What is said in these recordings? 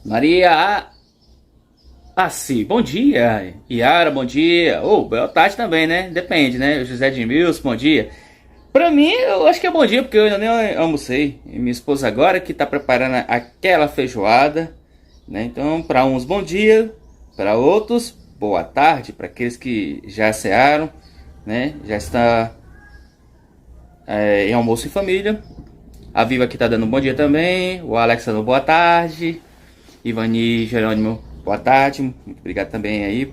Maria sim, bom dia. Yara, bom dia. Ou boa tarde também, né? Depende, né? José de Mills, bom dia. Pra mim, eu acho que é bom dia, porque eu ainda nem almocei. E minha esposa agora que tá preparando aquela feijoada, né? Então, para uns, bom dia. Para outros, boa tarde. Para aqueles que já cearam, né? Já está em almoço em família. A Viva aqui tá dando um bom dia também. O Alex dando boa tarde. Ivani Jerônimo, boa tarde. Muito obrigado também aí,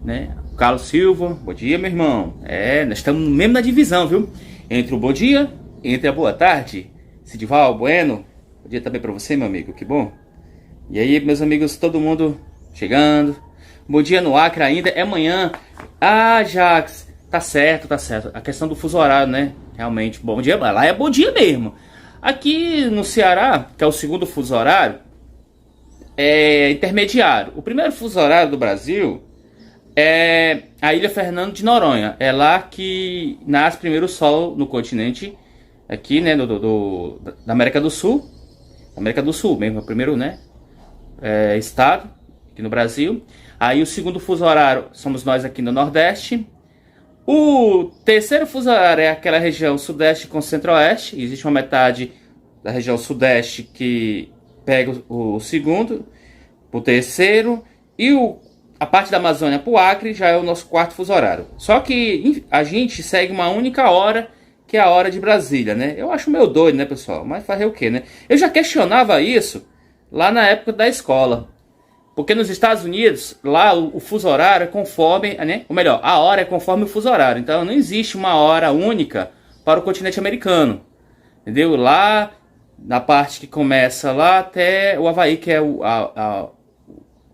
né? Carlos Silva, bom dia, meu irmão. Nós estamos mesmo na divisão, viu? Entre o bom dia, entre a boa tarde. Sidival, Bueno, bom dia também pra você, meu amigo, que bom. E aí, meus amigos, todo mundo chegando. Bom dia no Acre ainda, é amanhã. Jax, tá certo, tá certo. A questão do fuso horário, né? Realmente, bom dia, lá é bom dia mesmo. Aqui no Ceará, que é o segundo fuso horário, é intermediário. O primeiro fuso horário do Brasil é a Ilha Fernando de Noronha. É lá que nasce primeiro o sol no continente, aqui, né, da América do Sul. América do Sul mesmo, é o primeiro, né, estado aqui no Brasil. Aí o segundo fuso horário somos nós aqui no Nordeste. O terceiro fuso horário é aquela região sudeste com centro-oeste. Existe uma metade da região sudeste que pega o segundo, o terceiro, e a parte da Amazônia para o Acre já é o nosso quarto fuso horário. Só que a gente segue uma única hora, que é a hora de Brasília, né? Eu acho meio doido, né, pessoal? Mas fazer o quê, né? Eu já questionava isso lá na época da escola. Porque nos Estados Unidos, lá o fuso horário é conforme, né? Ou melhor, a hora é conforme o fuso horário. Então não existe uma hora única para o continente americano. Entendeu? Lá, na parte que começa lá até o Havaí, que é o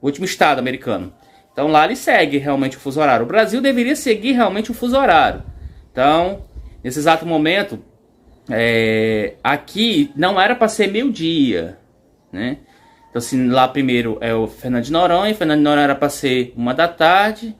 último estado americano. Então lá ele segue realmente o fuso horário. O Brasil deveria seguir realmente o fuso horário. Então, nesse exato momento, aqui não era para ser meio-dia, né? Então, assim, lá primeiro é o Fernando de Noronha. Fernando de Noronha era para ser 1 da tarde.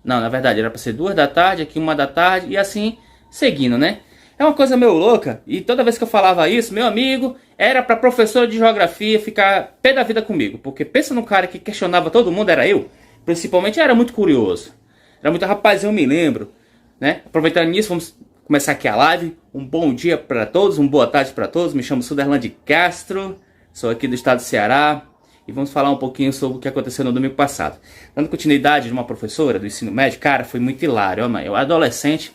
Não, na verdade era para ser 2 da tarde, aqui 1 da tarde, e assim seguindo, né? É uma coisa meio louca, e toda vez que eu falava isso, meu amigo, era para professor de geografia ficar pé da vida comigo. Porque pensa num cara que questionava todo mundo, era eu. Principalmente, era muito curioso. Era muito, rapaz, eu me lembro, né? Aproveitando nisso, vamos começar aqui a live. Um bom dia para todos, uma boa tarde para todos. Me chamo Suderlan Castro. Sou aqui do estado do Ceará e vamos falar um pouquinho sobre o que aconteceu no domingo passado. Dando continuidade de uma professora do ensino médio, cara, foi muito hilário, ó, mãe. Eu adolescente.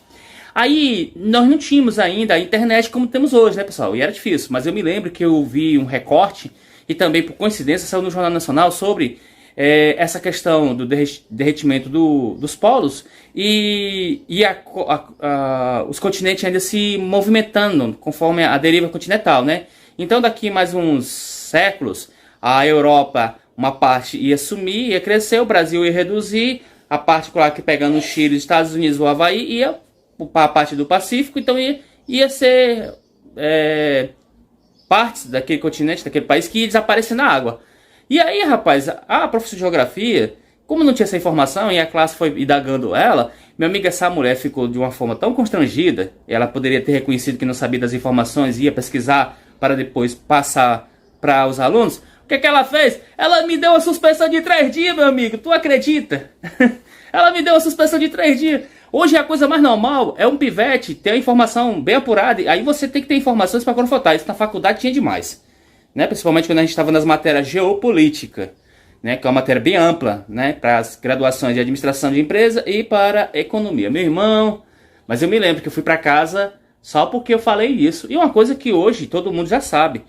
Aí, nós não tínhamos ainda a internet como temos hoje, né, pessoal? E era difícil, mas eu me lembro que eu vi um recorte e também, por coincidência, saiu no Jornal Nacional sobre essa questão do derretimento dos polos e os continentes ainda se movimentando conforme a deriva continental, né? Então, daqui mais uns séculos, a Europa, uma parte ia sumir, ia crescer, o Brasil ia reduzir, a parte que pegando o Chile, os Estados Unidos, o Havaí, ia para a parte do Pacífico, então ia ser partes daquele continente, daquele país que ia desaparecer na água. E aí, rapaz, a professora de geografia, como não tinha essa informação e a classe foi indagando ela, minha amiga, essa mulher ficou de uma forma tão constrangida, ela poderia ter reconhecido que não sabia das informações, ia pesquisar para depois passar para os alunos. O que ela fez? Ela me deu uma suspensão de 3 dias, meu amigo. Tu acredita? Ela me deu uma suspensão de 3 dias. Hoje a coisa mais normal é um pivete ter a informação bem apurada. Aí você tem que ter informações para confrontar. Isso na faculdade tinha demais, né? Principalmente quando a gente estava nas matérias geopolítica, né? Que é uma matéria bem ampla, né? Para as graduações de administração de empresa e para economia. Meu irmão, mas eu me lembro que eu fui para casa só porque eu falei isso. E uma coisa que hoje todo mundo já sabe.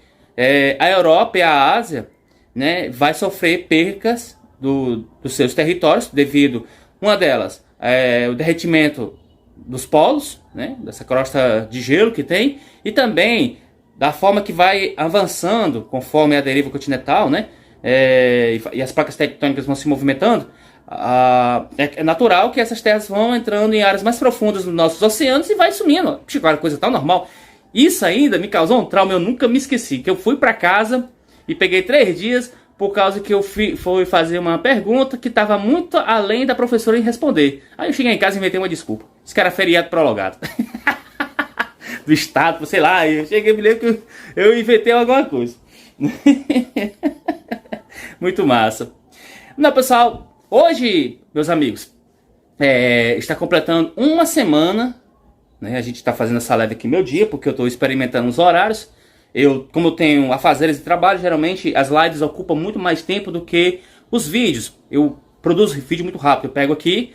A Europa e a Ásia, né, vai sofrer percas dos seus territórios devido, uma delas, o derretimento dos polos, né, dessa crosta de gelo que tem, e também da forma que vai avançando conforme a deriva continental, né, e as placas tectônicas vão se movimentando. É natural que essas terras vão entrando em áreas mais profundas dos nossos oceanos e vai sumindo. Chico, uma coisa tão normal. Isso ainda me causou um trauma, eu nunca me esqueci. Que eu fui para casa e peguei 3 dias por causa que eu fui fazer uma pergunta que estava muito além da professora em responder. Aí eu cheguei em casa e inventei uma desculpa. Esse cara é feriado prolongado. Do estado, sei lá. Eu cheguei e me lembro que eu inventei alguma coisa. Muito massa. Não, pessoal, hoje, meus amigos, está completando uma semana, né? A gente está fazendo essa live aqui meu dia, porque eu estou experimentando os horários. Como eu tenho afazeres de trabalho, geralmente as lives ocupam muito mais tempo do que os vídeos. Eu produzo vídeo muito rápido. Eu pego aqui,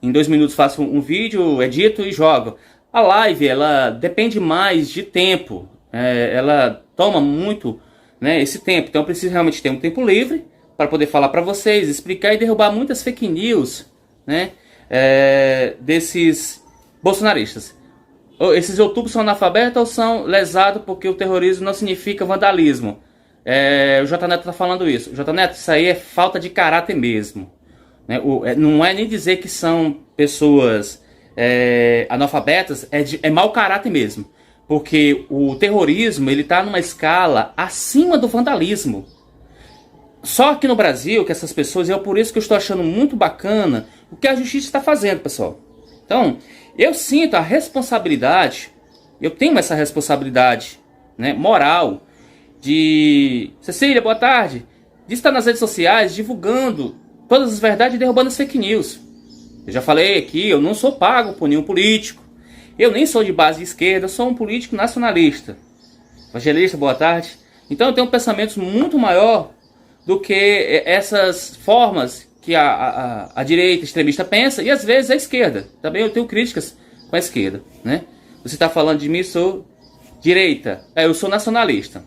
em 2 minutos faço um vídeo, edito e jogo. A live, ela depende mais de tempo. Ela toma muito, né, esse tempo. Então eu preciso realmente ter um tempo livre para poder falar para vocês, explicar e derrubar muitas fake news, né, desses bolsonaristas. Esses youtubers são analfabetos ou são lesados porque o terrorismo não significa vandalismo? O J Neto tá falando isso. J Neto, isso aí é falta de caráter mesmo, né? Não é nem dizer que são pessoas analfabetas, é mau caráter mesmo. Porque o terrorismo, ele tá numa escala acima do vandalismo. Só aqui no Brasil que essas pessoas, e é por isso que eu estou achando muito bacana o que a justiça está fazendo, pessoal. Então, eu sinto a responsabilidade, eu tenho essa responsabilidade, né, moral, de... Cecília, boa tarde. De estar nas redes sociais divulgando todas as verdades e derrubando as fake news. Eu já falei aqui, eu não sou pago por nenhum político. Eu nem sou de base de esquerda, eu sou um político nacionalista. Evangelista, boa tarde. Então eu tenho pensamentos muito maior do que essas formas que a direita extremista pensa, e às vezes a esquerda. Também eu tenho críticas com a esquerda, né? Você está falando de mim, sou direita. Eu sou nacionalista.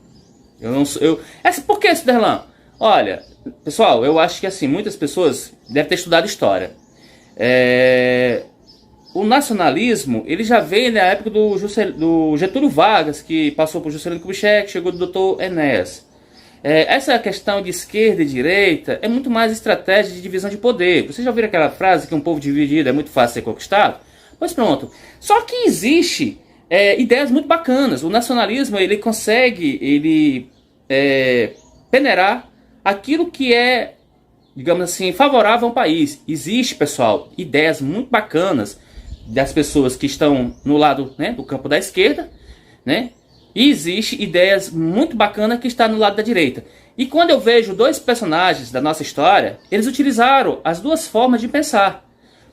Eu não sou... Por que, Ciderlan? Olha, pessoal, eu acho que assim, muitas pessoas devem ter estudado história. O nacionalismo, ele já veio na época do Getúlio Vargas, que passou por Juscelino Kubitschek, chegou do Dr. Enéas. Essa questão de esquerda e direita é muito mais estratégia de divisão de poder. Vocês já ouviram aquela frase que um povo dividido é muito fácil ser conquistado? Pois pronto. Só que existe ideias muito bacanas. O nacionalismo, ele consegue peneirar aquilo que é, digamos assim, favorável a um país. Existe, pessoal, ideias muito bacanas das pessoas que estão no lado, né, do campo da esquerda, né? E existe ideias muito bacanas que estão no lado da direita. E quando eu vejo dois personagens da nossa história, eles utilizaram as duas formas de pensar.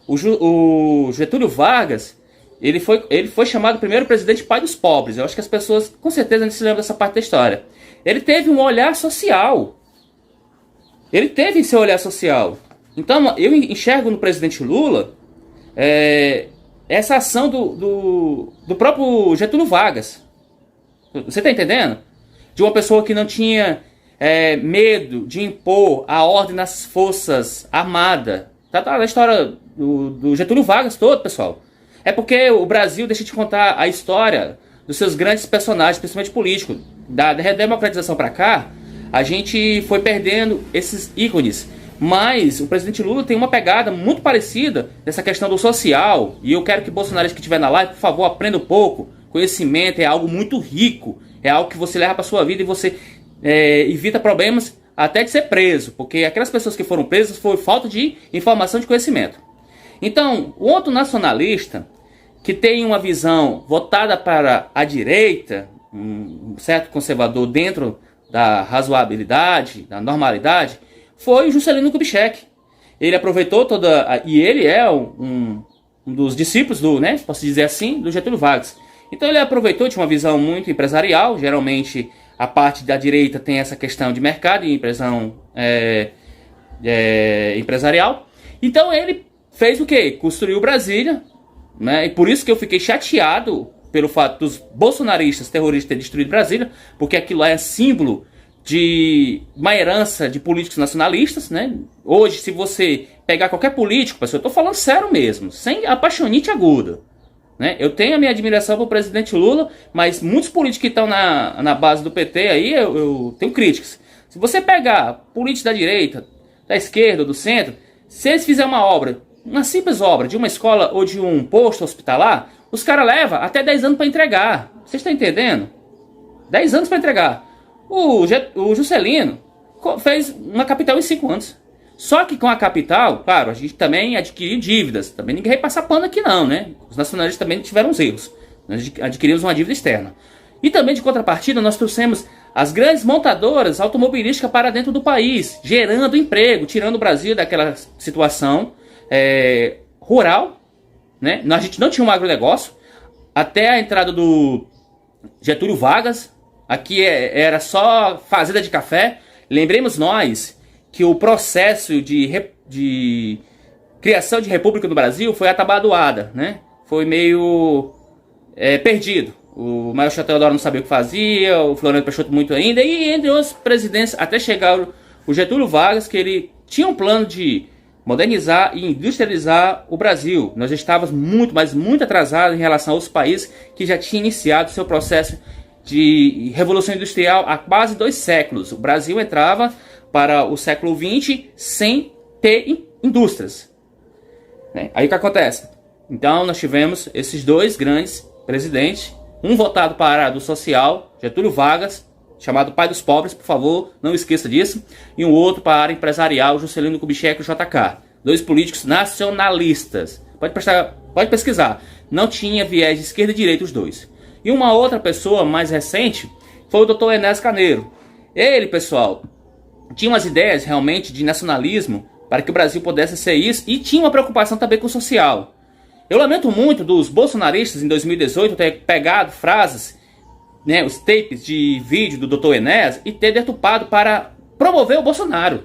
O Getúlio Vargas, ele foi chamado primeiro presidente pai dos pobres. Eu acho que as pessoas com certeza não se lembram dessa parte da história. Ele teve um olhar social. Ele teve seu olhar social. Então eu enxergo no presidente Lula essa ação do próprio Getúlio Vargas. Você está entendendo? De uma pessoa que não tinha medo de impor a ordem nas forças armadas. Tá na história do Getúlio Vargas todo, pessoal. É porque o Brasil deixa de contar a história dos seus grandes personagens, principalmente políticos. Da redemocratização para cá, a gente foi perdendo esses ícones. Mas o presidente Lula tem uma pegada muito parecida nessa questão do social. E eu quero que bolsonaristas que estiver na live, por favor, aprenda um pouco. Conhecimento é algo muito rico, é algo que você leva para sua vida e você evita problemas até de ser preso, porque aquelas pessoas que foram presas foi falta de informação, de conhecimento. Então, o outro nacionalista que tem uma visão voltada para a direita, um certo conservador dentro da razoabilidade, da normalidade, foi o Juscelino Kubitschek. Ele aproveitou e ele é um dos discípulos posso dizer assim, do Getúlio Vargas. Então ele aproveitou de uma visão muito empresarial. Geralmente a parte da direita tem essa questão de mercado e empresarial. Então ele fez o quê? Construiu Brasília, né? E por isso que eu fiquei chateado pelo fato dos bolsonaristas terroristas terem destruído Brasília, porque aquilo é símbolo de uma herança de políticos nacionalistas, né? Hoje, se você pegar qualquer político, pessoal, eu tô falando sério mesmo, sem apaixonite aguda, né? Eu tenho a minha admiração pro presidente Lula, mas muitos políticos que estão na base do PT aí, eu tenho críticas. Se você pegar políticos da direita, da esquerda, do centro, se eles fizerem uma obra, uma simples obra de uma escola ou de um posto hospitalar, os caras levam até 10 anos para entregar. Vocês estão entendendo? 10 anos para entregar. O Juscelino fez uma capital em 5 anos. Só que com a capital, claro, a gente também adquiriu dívidas. Também ninguém vai passar pano aqui não, né? Os nacionalistas também tiveram os erros. Nós adquirimos uma dívida externa. E também, de contrapartida, nós trouxemos as grandes montadoras automobilísticas para dentro do país, gerando emprego, tirando o Brasil daquela situação rural, né? A gente não tinha um agronegócio, até a entrada do Getúlio Vargas, aqui era só fazenda de café. Lembremos nós que o processo de criação de república no Brasil foi atabalhoada, né? Foi meio perdido. O Marechal Deodoro não sabia o que fazia, o Floriano Peixoto muito ainda, e entre outros presidentes, até chegar o Getúlio Vargas, que ele tinha um plano de modernizar e industrializar o Brasil. Nós estávamos muito, mas muito atrasados em relação aos países que já tinham iniciado seu processo de revolução industrial há quase 2 séculos. O Brasil entrava para o século XX sem ter indústrias, né? Aí o que acontece? Então nós tivemos esses 2 grandes presidentes, um voltado para a área do social, Getúlio Vargas, chamado pai dos pobres, por favor, não esqueça disso, e um outro para a área empresarial, Juscelino Kubitschek e o JK. 2 políticos nacionalistas. Pode pesquisar. Não tinha viés de esquerda e direita os 2. E uma outra pessoa mais recente foi o Dr. Enéas Carneiro. Ele, pessoal, tinha umas ideias realmente de nacionalismo para que o Brasil pudesse ser isso, e tinha uma preocupação também com o social. Eu lamento muito dos bolsonaristas em 2018 ter pegado frases, né, os tapes de vídeo do Dr. Enéas, e ter deturpado para promover o Bolsonaro.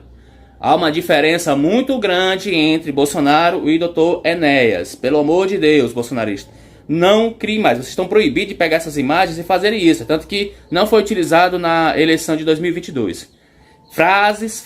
Há uma diferença muito grande entre Bolsonaro e Dr. Enéas. Pelo amor de Deus, bolsonaristas, não criem mais. Vocês estão proibidos de pegar essas imagens e fazerem isso. Tanto que não foi utilizado na eleição de 2022. Frases,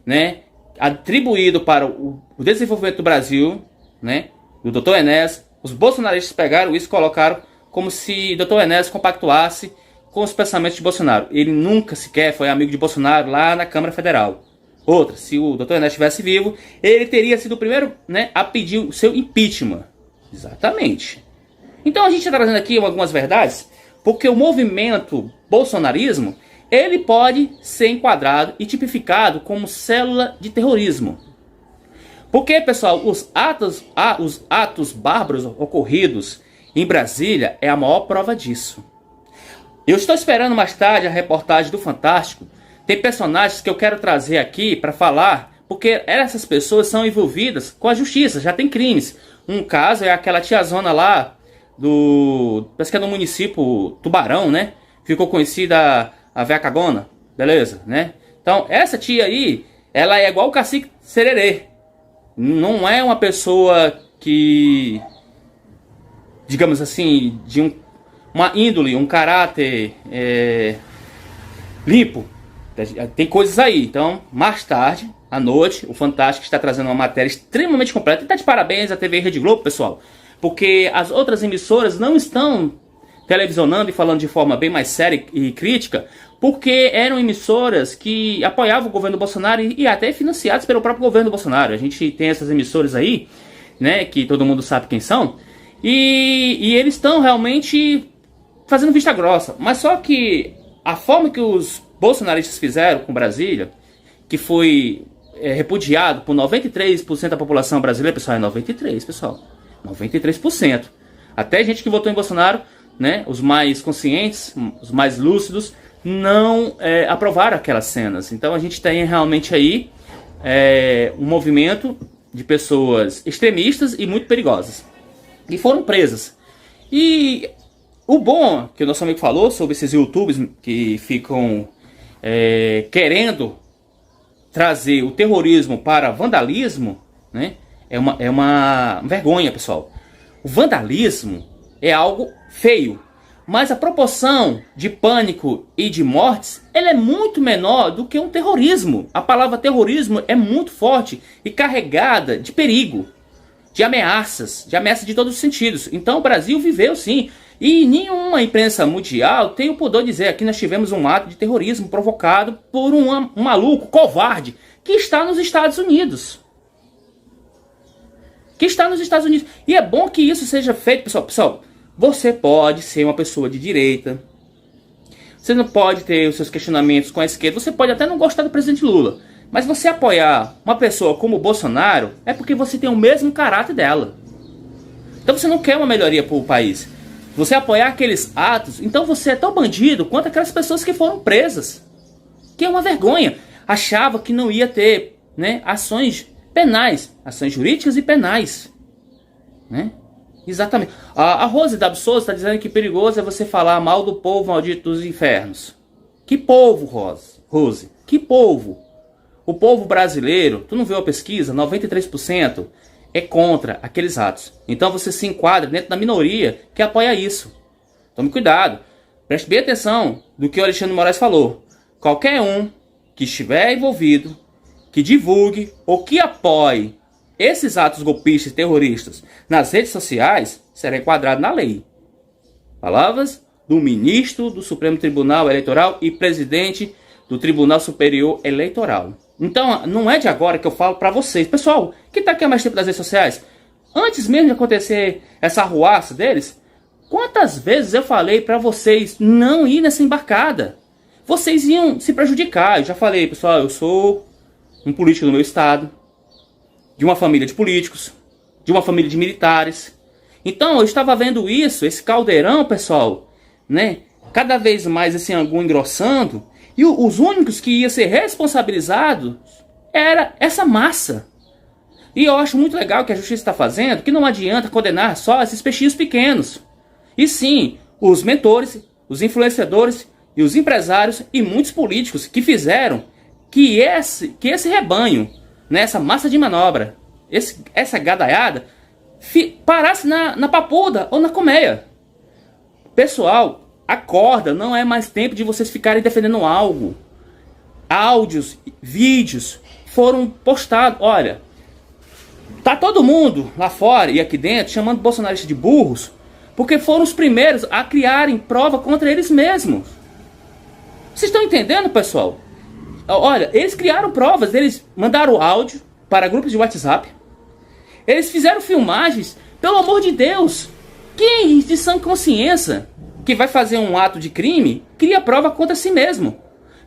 né, atribuído para o desenvolvimento do Brasil, né, do Dr. Enéas. Os bolsonaristas pegaram isso e colocaram como se Dr. Enéas compactuasse com os pensamentos de Bolsonaro. Ele nunca sequer foi amigo de Bolsonaro lá na Câmara Federal. Outra, se o Dr. Enéas estivesse vivo, ele teria sido o primeiro, né, a pedir o seu impeachment. Exatamente. Então a gente está trazendo aqui algumas verdades, porque o movimento bolsonarismo, ele pode ser enquadrado e tipificado como célula de terrorismo. Porque, pessoal, os atos bárbaros ocorridos em Brasília é a maior prova disso. Eu estou esperando mais tarde a reportagem do Fantástico. Tem personagens que eu quero trazer aqui para falar, porque essas pessoas são envolvidas com a justiça, já tem crimes. Um caso é aquela tiazona lá parece que é do município Tubarão, né? Ficou conhecida a véia cagona, beleza, né? Então, essa tia aí, ela é igual o Cacique Sererê. Não é uma pessoa que, digamos assim, de uma índole, um caráter limpo. Tem coisas aí. Então, mais tarde, à noite, o Fantástico está trazendo uma matéria extremamente completa. E tá de parabéns à TV Rede Globo, pessoal, porque as outras emissoras não estão televisionando e falando de forma bem mais séria e crítica, porque eram emissoras que apoiavam o governo Bolsonaro e até financiadas pelo próprio governo Bolsonaro. A gente tem essas emissoras aí, né, que todo mundo sabe quem são, e eles estão realmente fazendo vista grossa. Mas só que a forma que os bolsonaristas fizeram com Brasília, que foi repudiado por 93% da população brasileira, pessoal, é 93%, pessoal, 93%. Até gente que votou em Bolsonaro, né, os mais conscientes, os mais lúcidos, não aprovaram aquelas cenas. Então a gente tem realmente aí um movimento de pessoas extremistas e muito perigosas, e foram presas. E o bom que o nosso amigo falou sobre esses YouTubers que ficam querendo trazer o terrorismo para vandalismo, né, é uma vergonha, pessoal. O vandalismo é algo feio, mas a proporção de pânico e de mortes, ela é muito menor do que um terrorismo. A palavra terrorismo é muito forte e carregada de perigo, de ameaças de todos os sentidos. Então o Brasil viveu sim, e nenhuma imprensa mundial tem o poder de dizer que nós tivemos um ato de terrorismo provocado por um maluco covarde que está nos Estados Unidos. E é bom que isso seja feito, pessoal. Você pode ser uma pessoa de direita, você não pode ter os seus questionamentos com a esquerda, você pode até não gostar do presidente Lula, mas você apoiar uma pessoa como o Bolsonaro é porque você tem o mesmo caráter dela. Então você não quer uma melhoria para o país. você apoiar aqueles atos, então você é tão bandido quanto aquelas pessoas que foram presas. Que é uma vergonha. Achava que não ia ter, né, ações penais, ações jurídicas e penais. Né? Exatamente. A Rose da Souza está dizendo que perigoso é você falar mal do povo maldito dos infernos. Que povo, Rose? Que povo? O povo brasileiro, tu não viu a pesquisa? 93% é contra aqueles atos. Então você se enquadra dentro da minoria que apoia isso. Tome cuidado. Preste bem atenção no que o Alexandre de Moraes falou. Qualquer um que estiver envolvido, que divulgue ou que apoie esses atos golpistas e terroristas nas redes sociais, será enquadrado na lei. Palavras do ministro do Supremo Tribunal Eleitoral e presidente do Tribunal Superior Eleitoral. Então, não é de agora que eu falo para vocês. Pessoal, que tá aqui há mais tempo nas redes sociais, antes mesmo de acontecer essa arruaça deles, quantas vezes eu falei para vocês não ir nessa embarcada? Vocês iam se prejudicar. Eu já falei, pessoal, eu sou um político do meu estado, de uma família de políticos, de uma família de militares. Então, eu estava vendo isso, esse caldeirão, pessoal, né? Cada vez mais esse angu engrossando. E os únicos que iam ser responsabilizados era essa massa. E eu acho muito legal que a justiça está fazendo, que não adianta condenar só esses peixinhos pequenos. E sim, os mentores, os influenciadores e os empresários e muitos políticos que fizeram que esse rebanho, né, essa massa de manobra, essa gadaiada, parasse na papuda ou na colmeia. Pessoal, acorda, não é mais tempo de vocês ficarem defendendo algo. Áudios, vídeos foram postados. Olha, tá todo mundo lá fora e aqui dentro chamando bolsonaristas de burros, porque foram os primeiros a criarem prova contra eles mesmos. Vocês estão entendendo, pessoal? Olha, eles criaram provas, eles mandaram áudio para grupos de WhatsApp, eles fizeram filmagens, pelo amor de Deus. Quem de sã consciência que vai fazer um ato de crime, cria prova contra si mesmo.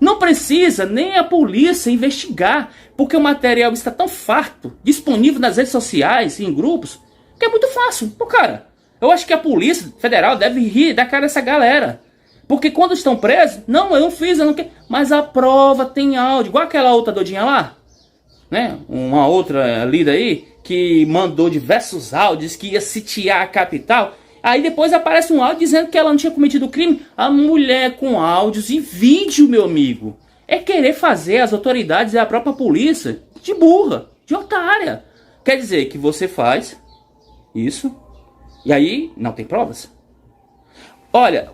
Não precisa nem a polícia investigar, porque o material está tão farto, disponível nas redes sociais e em grupos, que é muito fácil. Pô, cara, eu acho que a Polícia Federal deve rir da cara dessa galera. Porque quando estão presos, não, eu não fiz, eu não quero. Mas a prova tem áudio, igual aquela outra doidinha lá, né? Uma outra lida aí, que mandou diversos áudios, que ia sitiar a capital. Aí depois aparece um áudio dizendo que ela não tinha cometido o crime. A mulher com áudios e vídeo, meu amigo, é querer fazer as autoridades e a própria polícia de burra, de otária. Quer dizer que você faz isso e aí não tem provas? Olha,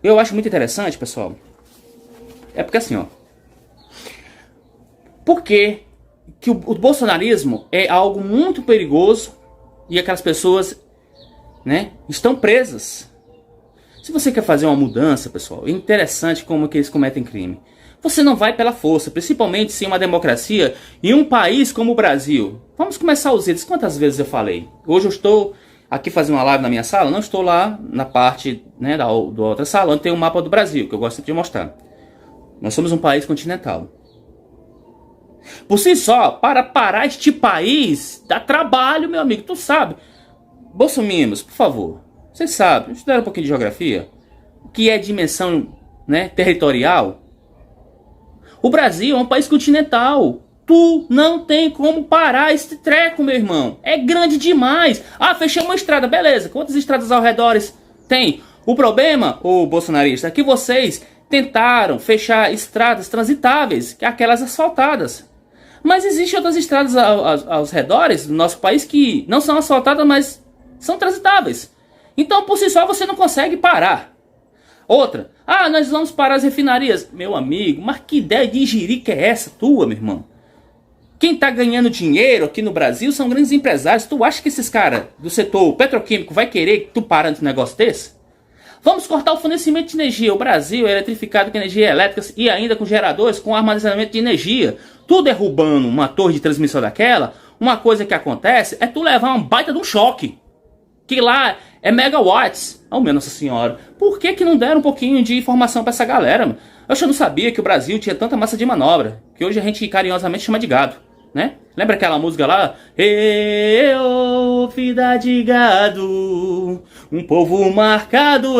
eu acho muito interessante, pessoal. É porque assim, ó. Por que o bolsonarismo é algo muito perigoso e aquelas pessoas, né, estão presas? Se você quer fazer uma mudança, pessoal, é interessante como que eles cometem crime. Você não vai pela força, principalmente se uma democracia em um país como o Brasil. Vamos começar os itens. Quantas vezes eu falei? Hoje eu estou aqui fazendo uma live na minha sala, não estou lá na parte, né, da outra sala, onde tem um mapa do Brasil, que eu gosto de mostrar. Nós somos um país continental. Por si só, para parar este país, dá trabalho, meu amigo, tu sabe. Bolsominions, por favor, vocês sabem, estudaram um pouquinho de geografia, o que é dimensão, né, territorial? O Brasil é um país continental. Tu não tem como parar esse treco, meu irmão. É grande demais. Ah, fechamos uma estrada, beleza. Quantas estradas ao redor tem? O problema, ô bolsonarista, é que vocês tentaram fechar estradas transitáveis, que é aquelas asfaltadas. Mas existem outras estradas aos redores do nosso país que não são asfaltadas, mas são transitáveis. Então, por si só, você não consegue parar. Outra. Ah, nós vamos parar as refinarias. Meu amigo, mas que ideia de jirica é essa tua, meu irmão? Quem está ganhando dinheiro aqui no Brasil são grandes empresários. Tu acha que esses caras do setor petroquímico vai querer que tu parando um negócio desse? Vamos cortar o fornecimento de energia. O Brasil é eletrificado com energia elétrica e ainda com geradores com armazenamento de energia. Tu derrubando uma torre de transmissão daquela, uma coisa que acontece é tu levar um baita de um choque. Que lá é megawatts. Oh, minha Nossa Senhora. Por que não deram um pouquinho de informação para essa galera, mano? Eu já não sabia que o Brasil tinha tanta massa de manobra, que hoje a gente carinhosamente chama de gado, né? Lembra aquela música lá? Eu, vida de gado, um povo marcado,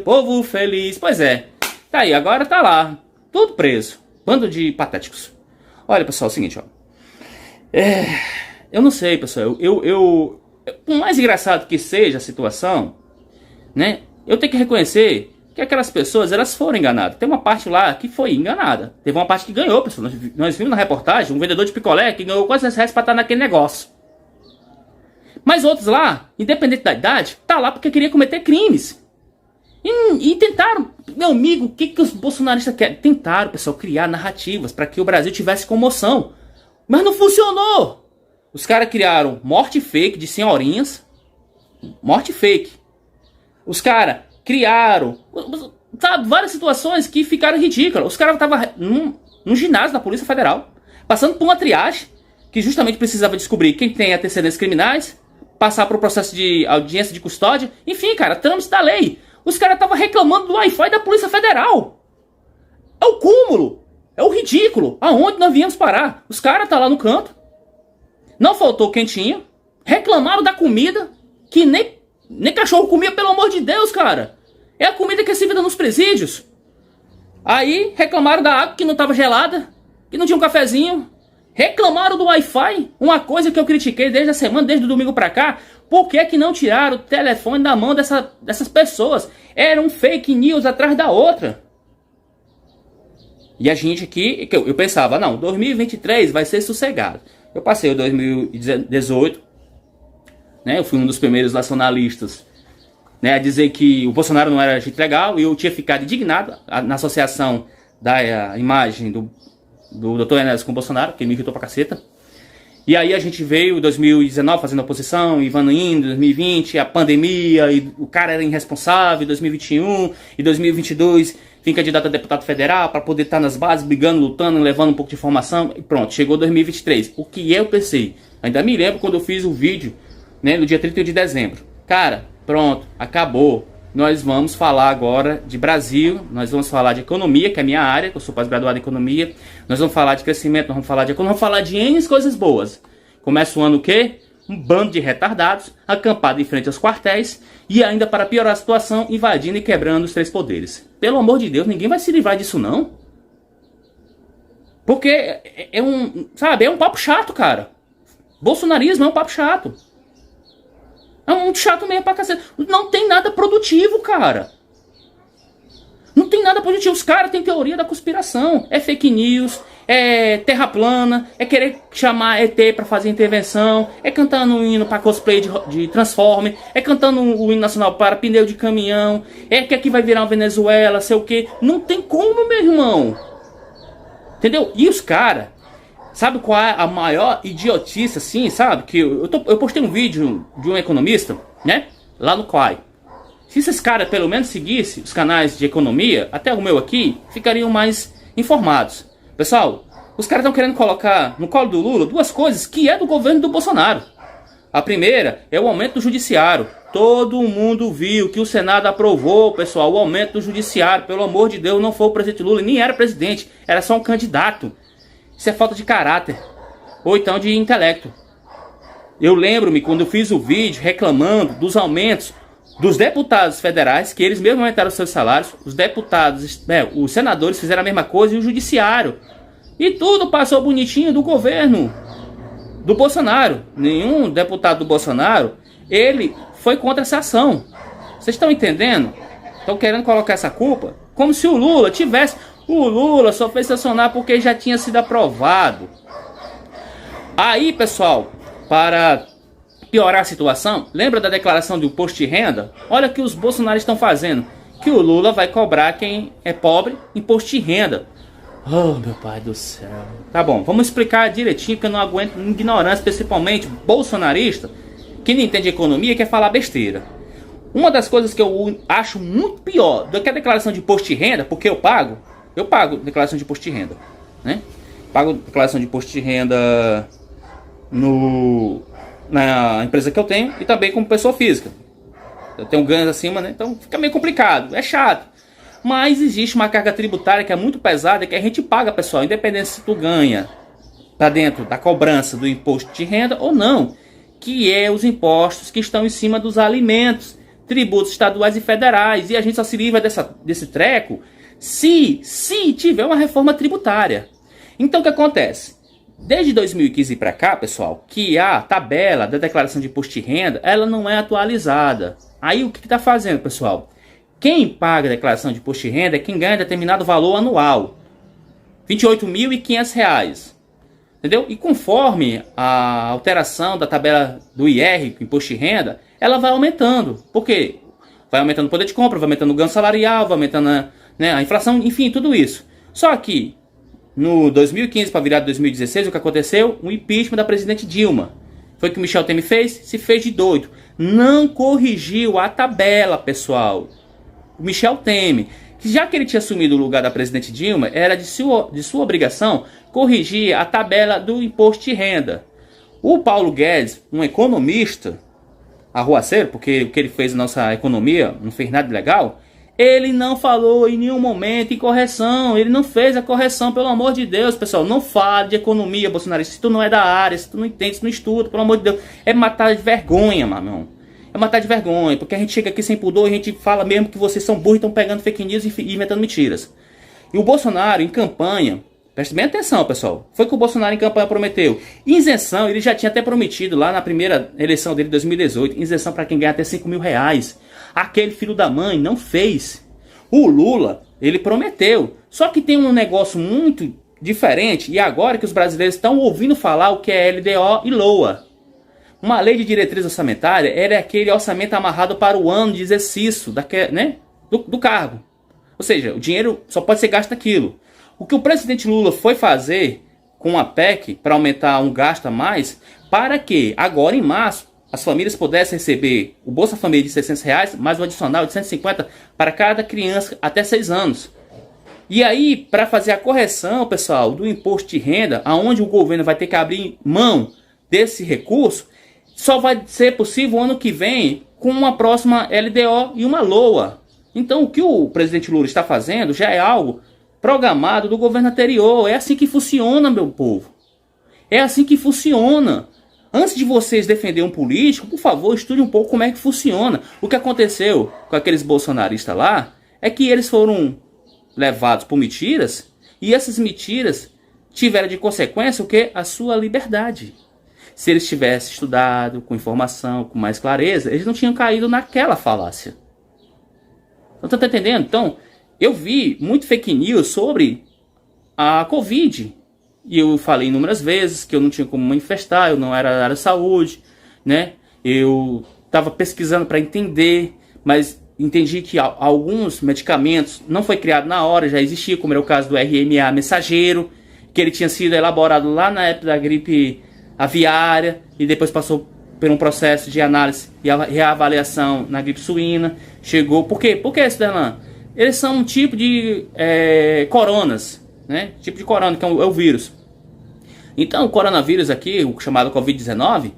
povo feliz. Pois é, tá aí, agora tá lá, tudo preso. Bando de patéticos. Olha, pessoal, é o seguinte, ó. Eu não sei, pessoal, por mais engraçado que seja a situação, né? Eu tenho que reconhecer que aquelas pessoas, elas foram enganadas. Tem uma parte lá que foi enganada. Teve uma parte que ganhou, pessoal. Nós vimos na reportagem um vendedor de picolé que ganhou quase R$10 para estar naquele negócio. Mas outros lá, independente da idade, tá lá porque queria cometer crimes. E tentaram, meu amigo, o que os bolsonaristas querem? Tentaram, pessoal, criar narrativas para que o Brasil tivesse comoção. Mas não funcionou. Os caras criaram morte fake de senhorinhas. Morte fake. Os caras criaram, sabe, várias situações que ficaram ridículas. Os caras estavam num ginásio da Polícia Federal, passando por uma triagem, que justamente precisava descobrir quem tem antecedentes criminais, passar para o processo de audiência de custódia, enfim, cara, trâmite da lei. Os caras estavam reclamando do Wi-Fi da Polícia Federal. É o cúmulo, é o ridículo. Aonde nós viemos parar? Os caras tá lá no canto, não faltou quentinha, reclamaram da comida, que nem cachorro comia, pelo amor de Deus, cara. É a comida que é servida nos presídios. Aí reclamaram da água que não estava gelada, que não tinha um cafezinho. Reclamaram do Wi-Fi, uma coisa que eu critiquei desde a semana, desde o domingo pra cá. Por que que não tiraram o telefone da mão dessas pessoas? Era um fake news atrás da outra. E a gente aqui, eu pensava, não, 2023 vai ser sossegado. Eu passei o 2018, né, eu fui um dos primeiros nacionalistas, né, a dizer que o Bolsonaro não era gente legal, e eu tinha ficado indignado na associação da imagem do Dr. Enéas com o Bolsonaro, que me irritou pra caceta. E aí a gente veio em 2019 fazendo oposição, e vando indo, 2020, a pandemia, e o cara era irresponsável, 2021 e 2022, vim candidato a deputado federal para poder estar nas bases, brigando, lutando, levando um pouco de informação, e pronto, chegou 2023. O que eu pensei? Ainda me lembro quando eu fiz o vídeo, né, no dia 31 de dezembro. Cara, pronto, acabou. Nós vamos falar agora de Brasil, nós vamos falar de economia, que é a minha área, que eu sou pós-graduado em economia. Nós vamos falar de crescimento, nós vamos falar de economia, vamos falar de N coisas boas. Começa o ano o quê? Um bando de retardados, acampado em frente aos quartéis, e ainda para piorar a situação, invadindo e quebrando os três poderes. Pelo amor de Deus, ninguém vai se livrar disso não. Porque é um papo chato, cara. Bolsonarismo é um papo chato. É muito chato mesmo pra cacete. Não tem nada produtivo, cara. Não tem nada produtivo. Os caras têm teoria da conspiração. É fake news, é terra plana, é querer chamar ET pra fazer intervenção, é cantando um hino pra cosplay de Transformer, é cantando o hino nacional para pneu de caminhão, é que aqui vai virar uma Venezuela, sei o que. Não tem como, meu irmão. Entendeu? E os caras... Sabe qual é a maior idiotice, assim, sabe? Que eu postei um vídeo de um economista, né? Lá no Quai. Se esses caras pelo menos seguissem os canais de economia, até o meu aqui, ficariam mais informados. Pessoal, os caras estão querendo colocar no colo do Lula duas coisas que é do governo do Bolsonaro. A primeira é o aumento do judiciário. Todo mundo viu que o Senado aprovou, pessoal, o aumento do judiciário. Pelo amor de Deus, não foi o presidente Lula, nem era presidente, era só um candidato. Isso é falta de caráter, ou então de intelecto. Eu lembro-me quando eu fiz o vídeo reclamando dos aumentos dos deputados federais, que eles mesmos aumentaram seus salários, os deputados, os senadores fizeram a mesma coisa e o judiciário. E tudo passou bonitinho do governo do Bolsonaro. Nenhum deputado do Bolsonaro, ele foi contra essa ação. Vocês estão entendendo? Estão querendo colocar essa culpa como se o Lula tivesse... O Lula só fez sancionar porque já tinha sido aprovado. Aí, pessoal, para piorar a situação, lembra da declaração do imposto de renda? Olha o que os bolsonaristas estão fazendo. Que o Lula vai cobrar quem é pobre imposto de renda. Oh, meu pai do céu. Tá bom, vamos explicar direitinho, que eu não aguento ignorância, principalmente bolsonarista, que não entende economia e quer falar besteira. Uma das coisas que eu acho muito pior do que a declaração de imposto de renda, porque eu pago declaração de imposto de renda, né? Pago declaração de imposto de renda na empresa que eu tenho e também como pessoa física. Eu tenho ganhos acima, né? Então fica meio complicado, é chato. Mas existe uma carga tributária que é muito pesada, que a gente paga, pessoal, independente se tu ganha para dentro da cobrança do imposto de renda ou não, que é os impostos que estão em cima dos alimentos, tributos estaduais e federais. E a gente só se livra desse treco se tiver uma reforma tributária. Então o que acontece? Desde 2015 para cá, pessoal, que a tabela da declaração de imposto de renda, ela não é atualizada. Aí o que está fazendo, pessoal? Quem paga a declaração de imposto de renda é quem ganha determinado valor anual, R$ 28.500. Entendeu? E conforme a alteração da tabela do IR, imposto de renda, ela vai aumentando. Por quê? Vai aumentando o poder de compra, vai aumentando o ganho salarial, vai aumentando a inflação, enfim, tudo isso. Só que no 2015 para virar 2016, o que aconteceu? Um impeachment da presidente Dilma. Foi o que o Michel Temer fez? Se fez de doido. Não corrigiu a tabela, pessoal. O Michel Temer, que já que ele tinha assumido o lugar da presidente Dilma, era de sua obrigação corrigir a tabela do imposto de renda. O Paulo Guedes, um economista arruaceiro, porque o que ele fez na nossa economia não fez nada de legal, ele não falou em nenhum momento em correção, ele não fez a correção, pelo amor de Deus, pessoal. Não fale de economia, bolsonarista, se tu não é da área, se tu não entende, se tu não estuda, pelo amor de Deus. É matar de vergonha, meu irmão. É matar de vergonha, porque a gente chega aqui sem pudor e a gente fala mesmo que vocês são burros e estão pegando fake news e inventando mentiras. E o Bolsonaro, em campanha, preste bem atenção, pessoal, foi o que o Bolsonaro em campanha prometeu. Isenção, ele já tinha até prometido lá na primeira eleição dele, 2018, isenção para quem ganha até R$ 5.000. Aquele filho da mãe não fez. O Lula, ele prometeu. Só que tem um negócio muito diferente, e agora que os brasileiros estão ouvindo falar o que é LDO e LOA. Uma lei de diretriz orçamentária era aquele orçamento amarrado para o ano de exercício do cargo. Ou seja, o dinheiro só pode ser gasto naquilo. O que o presidente Lula foi fazer com a PEC para aumentar um gasto a mais, para que agora em março as famílias pudessem receber o Bolsa Família de R$ 600, mais um adicional de 150 para cada criança até 6 anos. E aí, para fazer a correção, pessoal, do imposto de renda, aonde o governo vai ter que abrir mão desse recurso, só vai ser possível ano que vem com uma próxima LDO e uma LOA. Então o que o presidente Lula está fazendo já é algo programado do governo anterior. É assim que funciona, meu povo. É assim que funciona. Antes de vocês defender um político, por favor, estude um pouco como é que funciona. O que aconteceu com aqueles bolsonaristas lá é que eles foram levados por mentiras, e essas mentiras tiveram de consequência o quê? A sua liberdade. Se eles tivessem estudado com informação, com mais clareza, eles não tinham caído naquela falácia. Então, tá entendendo? Então, eu vi muito fake news sobre a Covid. E eu falei inúmeras vezes que eu não tinha como manifestar, eu não era da área de saúde, né? Eu estava pesquisando para entender, mas entendi que alguns medicamentos não foi criado na hora, já existia, como era o caso do RNA mensageiro, que ele tinha sido elaborado lá na época da gripe aviária e depois passou por um processo de análise e reavaliação na gripe suína. Chegou. Por quê? Por que isso, Derlan? Eles são um tipo de coronas, né? Tipo de corona, que é o vírus. Então, o coronavírus aqui, o chamado Covid-19,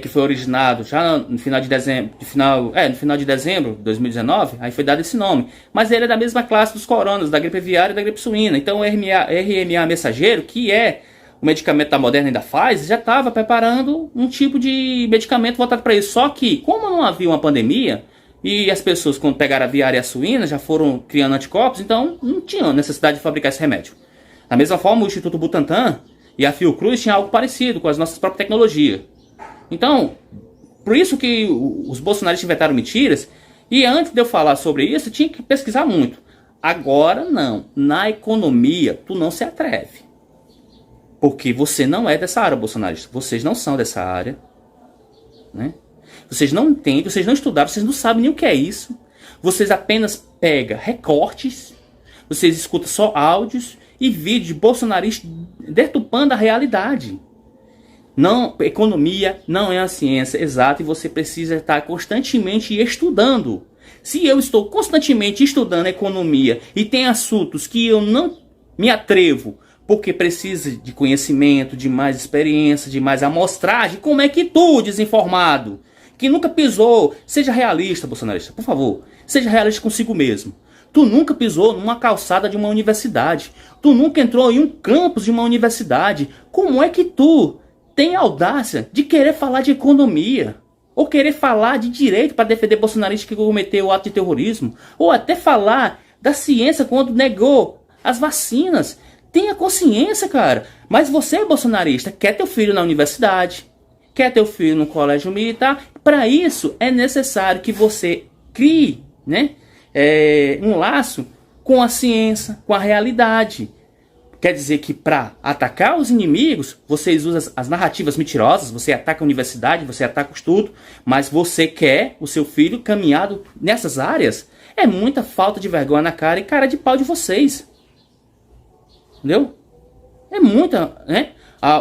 que foi originado já no final de dezembro, no final de dezembro de 2019, aí foi dado esse nome. Mas ele é da mesma classe dos coronas, da gripe aviária e da gripe suína. Então, o RNA mensageiro, que é o medicamento da Moderna e da Pfizer, já estava preparando um tipo de medicamento voltado para isso. Só que, como não havia uma pandemia, e as pessoas, quando pegaram a aviária e a suína, já foram criando anticorpos, então não tinha necessidade de fabricar esse remédio. Da mesma forma, o Instituto Butantan e a Fiocruz tinham algo parecido com as nossas próprias tecnologias. Então, por isso que os bolsonaristas inventaram mentiras, e antes de eu falar sobre isso, eu tinha que pesquisar muito. Agora não, na economia, tu não se atreve. Porque você não é dessa área, bolsonarista. Vocês não são dessa área, né? Vocês não entendem, vocês não estudaram, vocês não sabem nem o que é isso. Vocês apenas pegam recortes, vocês escutam só áudios e vídeos de bolsonaristas deturpando a realidade. Não, economia não é a ciência exata e você precisa estar constantemente estudando. Se eu estou constantemente estudando economia e tem assuntos que eu não me atrevo, porque precisa de conhecimento, de mais experiência, de mais amostragem, como é que tu, desinformado, que nunca pisou, seja realista, bolsonarista, por favor, seja realista consigo mesmo. Tu nunca pisou numa calçada de uma universidade. Tu nunca entrou em um campus de uma universidade. Como é que tu tem audácia de querer falar de economia? Ou querer falar de direito para defender bolsonaristas que cometeu o ato de terrorismo? Ou até falar da ciência quando negou as vacinas? Tenha consciência, cara. Mas você, bolsonarista, quer teu filho na universidade, quer teu filho no colégio militar. Para isso é necessário que você crie, né, um laço com a ciência, com a realidade. Quer dizer que para atacar os inimigos, vocês usam as narrativas mentirosas, você ataca a universidade, você ataca o estudo, mas você quer o seu filho caminhado nessas áreas? É muita falta de vergonha na cara e cara de pau de vocês. Entendeu? É muita, né?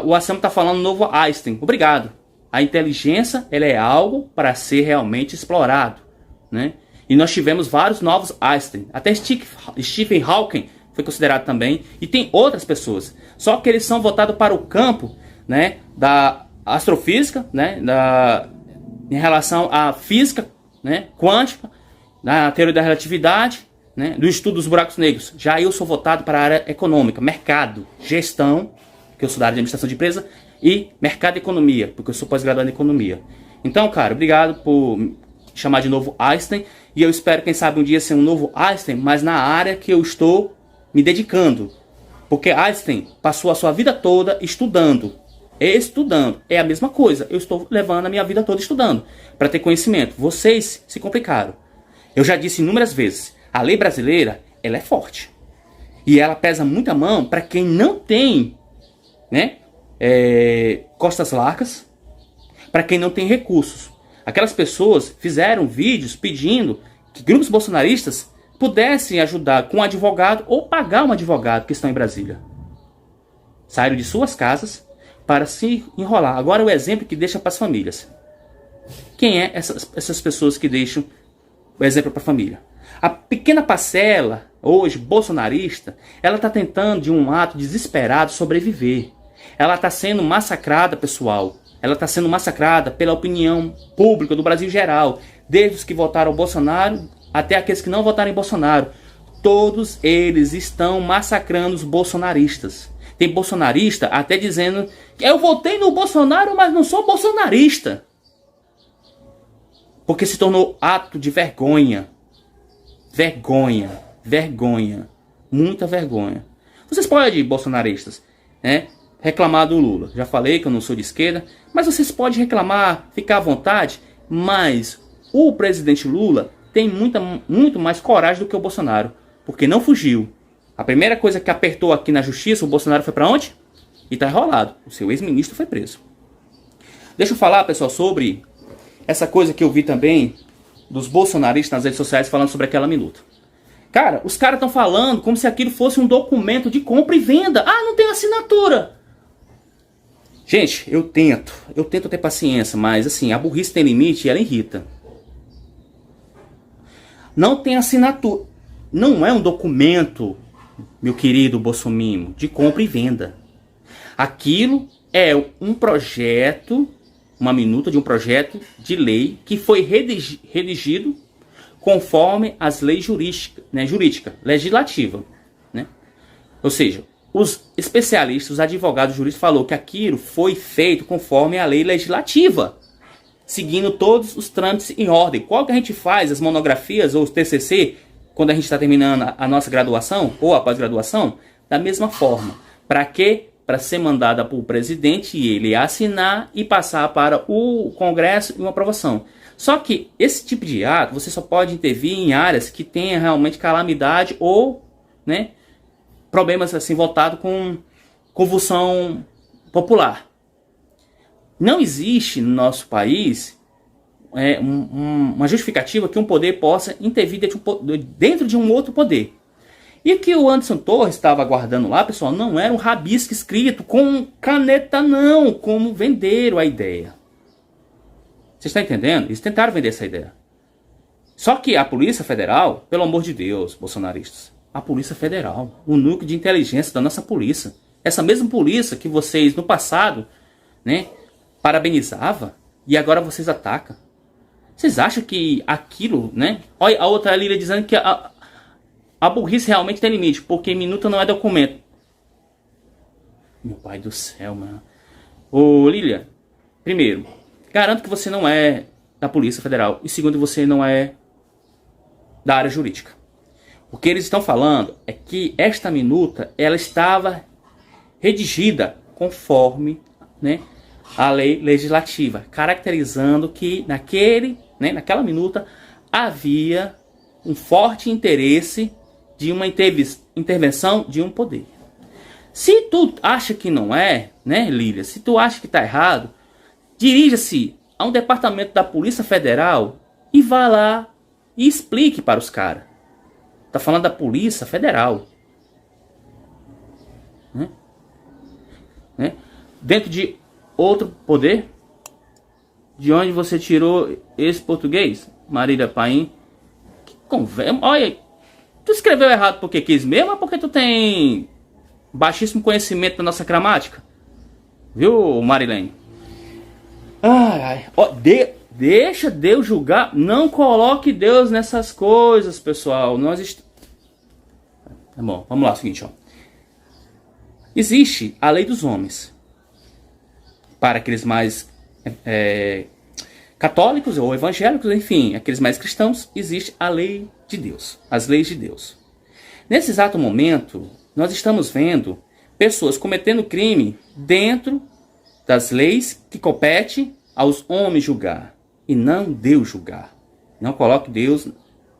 O Anselmo está falando novo Einstein. Obrigado. A inteligência, ela é algo para ser realmente explorado, né? E nós tivemos vários novos Einstein. Até Stephen Hawking foi considerado também. E tem outras pessoas. Só que eles são voltados para o campo, né, da astrofísica, né, em relação à física, né, quântica, da teoria da relatividade, né, do estudo dos buracos negros. Já eu sou voltado para a área econômica, mercado, gestão, que eu sou da área de administração de empresa, e mercado e economia, porque eu sou pós-graduado em economia. Então, cara, obrigado por chamar de novo Einstein. E eu espero, quem sabe, um dia ser um novo Einstein, mas na área que eu estou me dedicando. Porque Einstein passou a sua vida toda estudando. Estudando. É a mesma coisa. Eu estou levando a minha vida toda estudando para ter conhecimento. Vocês se complicaram. Eu já disse inúmeras vezes. A lei brasileira, ela é forte. E ela pesa muita mão para quem não tem, né, costas largas, para quem não tem recursos. Aquelas pessoas fizeram vídeos pedindo que grupos bolsonaristas pudessem ajudar com um advogado ou pagar um advogado que estão em Brasília. Saíram de suas casas para se enrolar. Agora o exemplo que deixa para as famílias. Quem é essas pessoas que deixam o exemplo para a família? A pequena parcela, hoje, bolsonarista, ela está tentando, de um ato desesperado, sobreviver. Ela está sendo massacrada, pessoal. Ela está sendo massacrada pela opinião pública do Brasil geral. Desde os que votaram o Bolsonaro até aqueles que não votaram em Bolsonaro. Todos eles estão massacrando os bolsonaristas. Tem bolsonarista até dizendo que eu votei no Bolsonaro, mas não sou bolsonarista. Porque se tornou ato de vergonha. Vergonha. Vergonha. Muita vergonha. Vocês podem, bolsonaristas, né, reclamar do Lula. Já falei que eu não sou de esquerda, mas vocês podem reclamar, ficar à vontade, mas o presidente Lula tem muito mais coragem do que o Bolsonaro, porque não fugiu. A primeira coisa que apertou aqui na justiça, o Bolsonaro foi para onde? E tá enrolado. O seu ex-ministro foi preso. Deixa eu falar, pessoal, sobre essa coisa que eu vi também dos bolsonaristas nas redes sociais falando sobre aquela minuta. Cara, os caras estão falando como se aquilo fosse um documento de compra e venda. Ah, não tem assinatura. Gente, eu tento ter paciência, mas assim, a burrice tem limite e ela irrita. Não tem assinatura. Não é um documento, meu querido Bolsominion, de compra e venda. Aquilo é um projeto, uma minuta de um projeto de lei que foi redigido conforme as leis jurídicas, né, legislativa, né? Ou seja, os especialistas, os advogados jurídicos falaram que aquilo foi feito conforme a lei legislativa, seguindo todos os trâmites em ordem. Qual que a gente faz as monografias ou os TCC quando a gente está terminando a nossa graduação ou a pós-graduação? Da mesma forma. Para quê? Para ser mandada para o presidente e ele assinar e passar para o Congresso e uma aprovação. Só que esse tipo de ato você só pode intervir em áreas que tenha realmente calamidade ou, né, problemas assim voltados com convulsão popular. Não existe no nosso país uma justificativa que um poder possa intervir dentro de um outro poder. E o que o Anderson Torres estava aguardando lá, pessoal, não era um rabisco escrito com caneta não, como venderam a ideia. Vocês estão entendendo? Eles tentaram vender essa ideia. Só que a Polícia Federal, pelo amor de Deus, bolsonaristas, a Polícia Federal, o núcleo de inteligência da nossa polícia, essa mesma polícia que vocês no passado, né, parabenizava e agora vocês atacam. Vocês acham que aquilo, né? Olha a outra Lília dizendo que a burrice realmente tem limite, porque minuta não é documento. Meu pai do céu, mano. Ô, Lilian, primeiro, garanto que você não é da Polícia Federal. E segundo, você não é da área jurídica. O que eles estão falando é que esta minuta, ela estava redigida conforme, né, a lei legislativa, caracterizando que naquela minuta havia um forte interesse de uma intervenção de um poder. Se tu acha que não é, né, Lília, se tu acha que está errado, dirija-se a um departamento da Polícia Federal e vá lá e explique para os caras. Tá falando da Polícia Federal. Né? Dentro de outro poder? De onde você tirou esse português? Marília Paim? Que conversa. Olha, tu escreveu errado porque quis mesmo ou porque tu tem baixíssimo conhecimento da nossa gramática? Viu, Marilene? Ai. Ó, deixa Deus julgar. Não coloque Deus nessas coisas, pessoal. Tá bom, vamos lá, é o seguinte, ó. Existe a lei dos homens. Para aqueles mais católicos ou evangélicos, enfim, aqueles mais cristãos, existe a lei de Deus, as leis de Deus. Nesse exato momento, nós estamos vendo pessoas cometendo crime dentro das leis que compete aos homens julgar e não Deus julgar. Não coloque Deus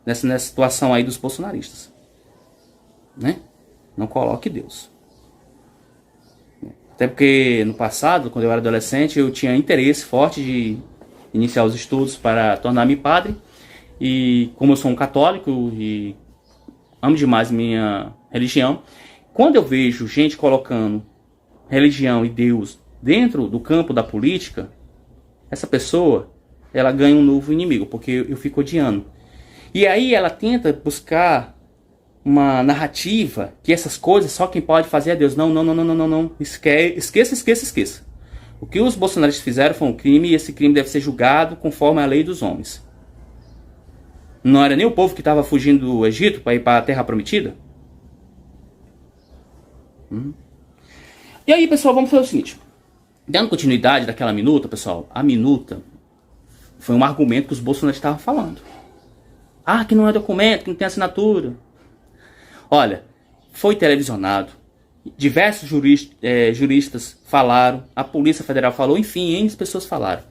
nessa situação aí dos bolsonaristas, né? Não coloque Deus. Até porque no passado, quando eu era adolescente, eu tinha interesse forte de iniciar os estudos para tornar-me padre. E como eu sou um católico e amo demais minha religião, quando eu vejo gente colocando religião e Deus dentro do campo da política, essa pessoa, ela ganha um novo inimigo, porque eu fico odiando. E aí ela tenta buscar uma narrativa que essas coisas só quem pode fazer é Deus. Não. Esqueça. O que os bolsonaristas fizeram foi um crime e esse crime deve ser julgado conforme a lei dos homens. Não era nem o povo que estava fugindo do Egito para ir para a Terra Prometida? E aí, pessoal, vamos fazer o seguinte. Dando continuidade daquela minuta, pessoal, a minuta foi um argumento que os bolsonaristas estavam falando. Ah, que não é documento, que não tem assinatura. Olha, foi televisionado, diversos juristas falaram, a Polícia Federal falou, enfim, N pessoas falaram.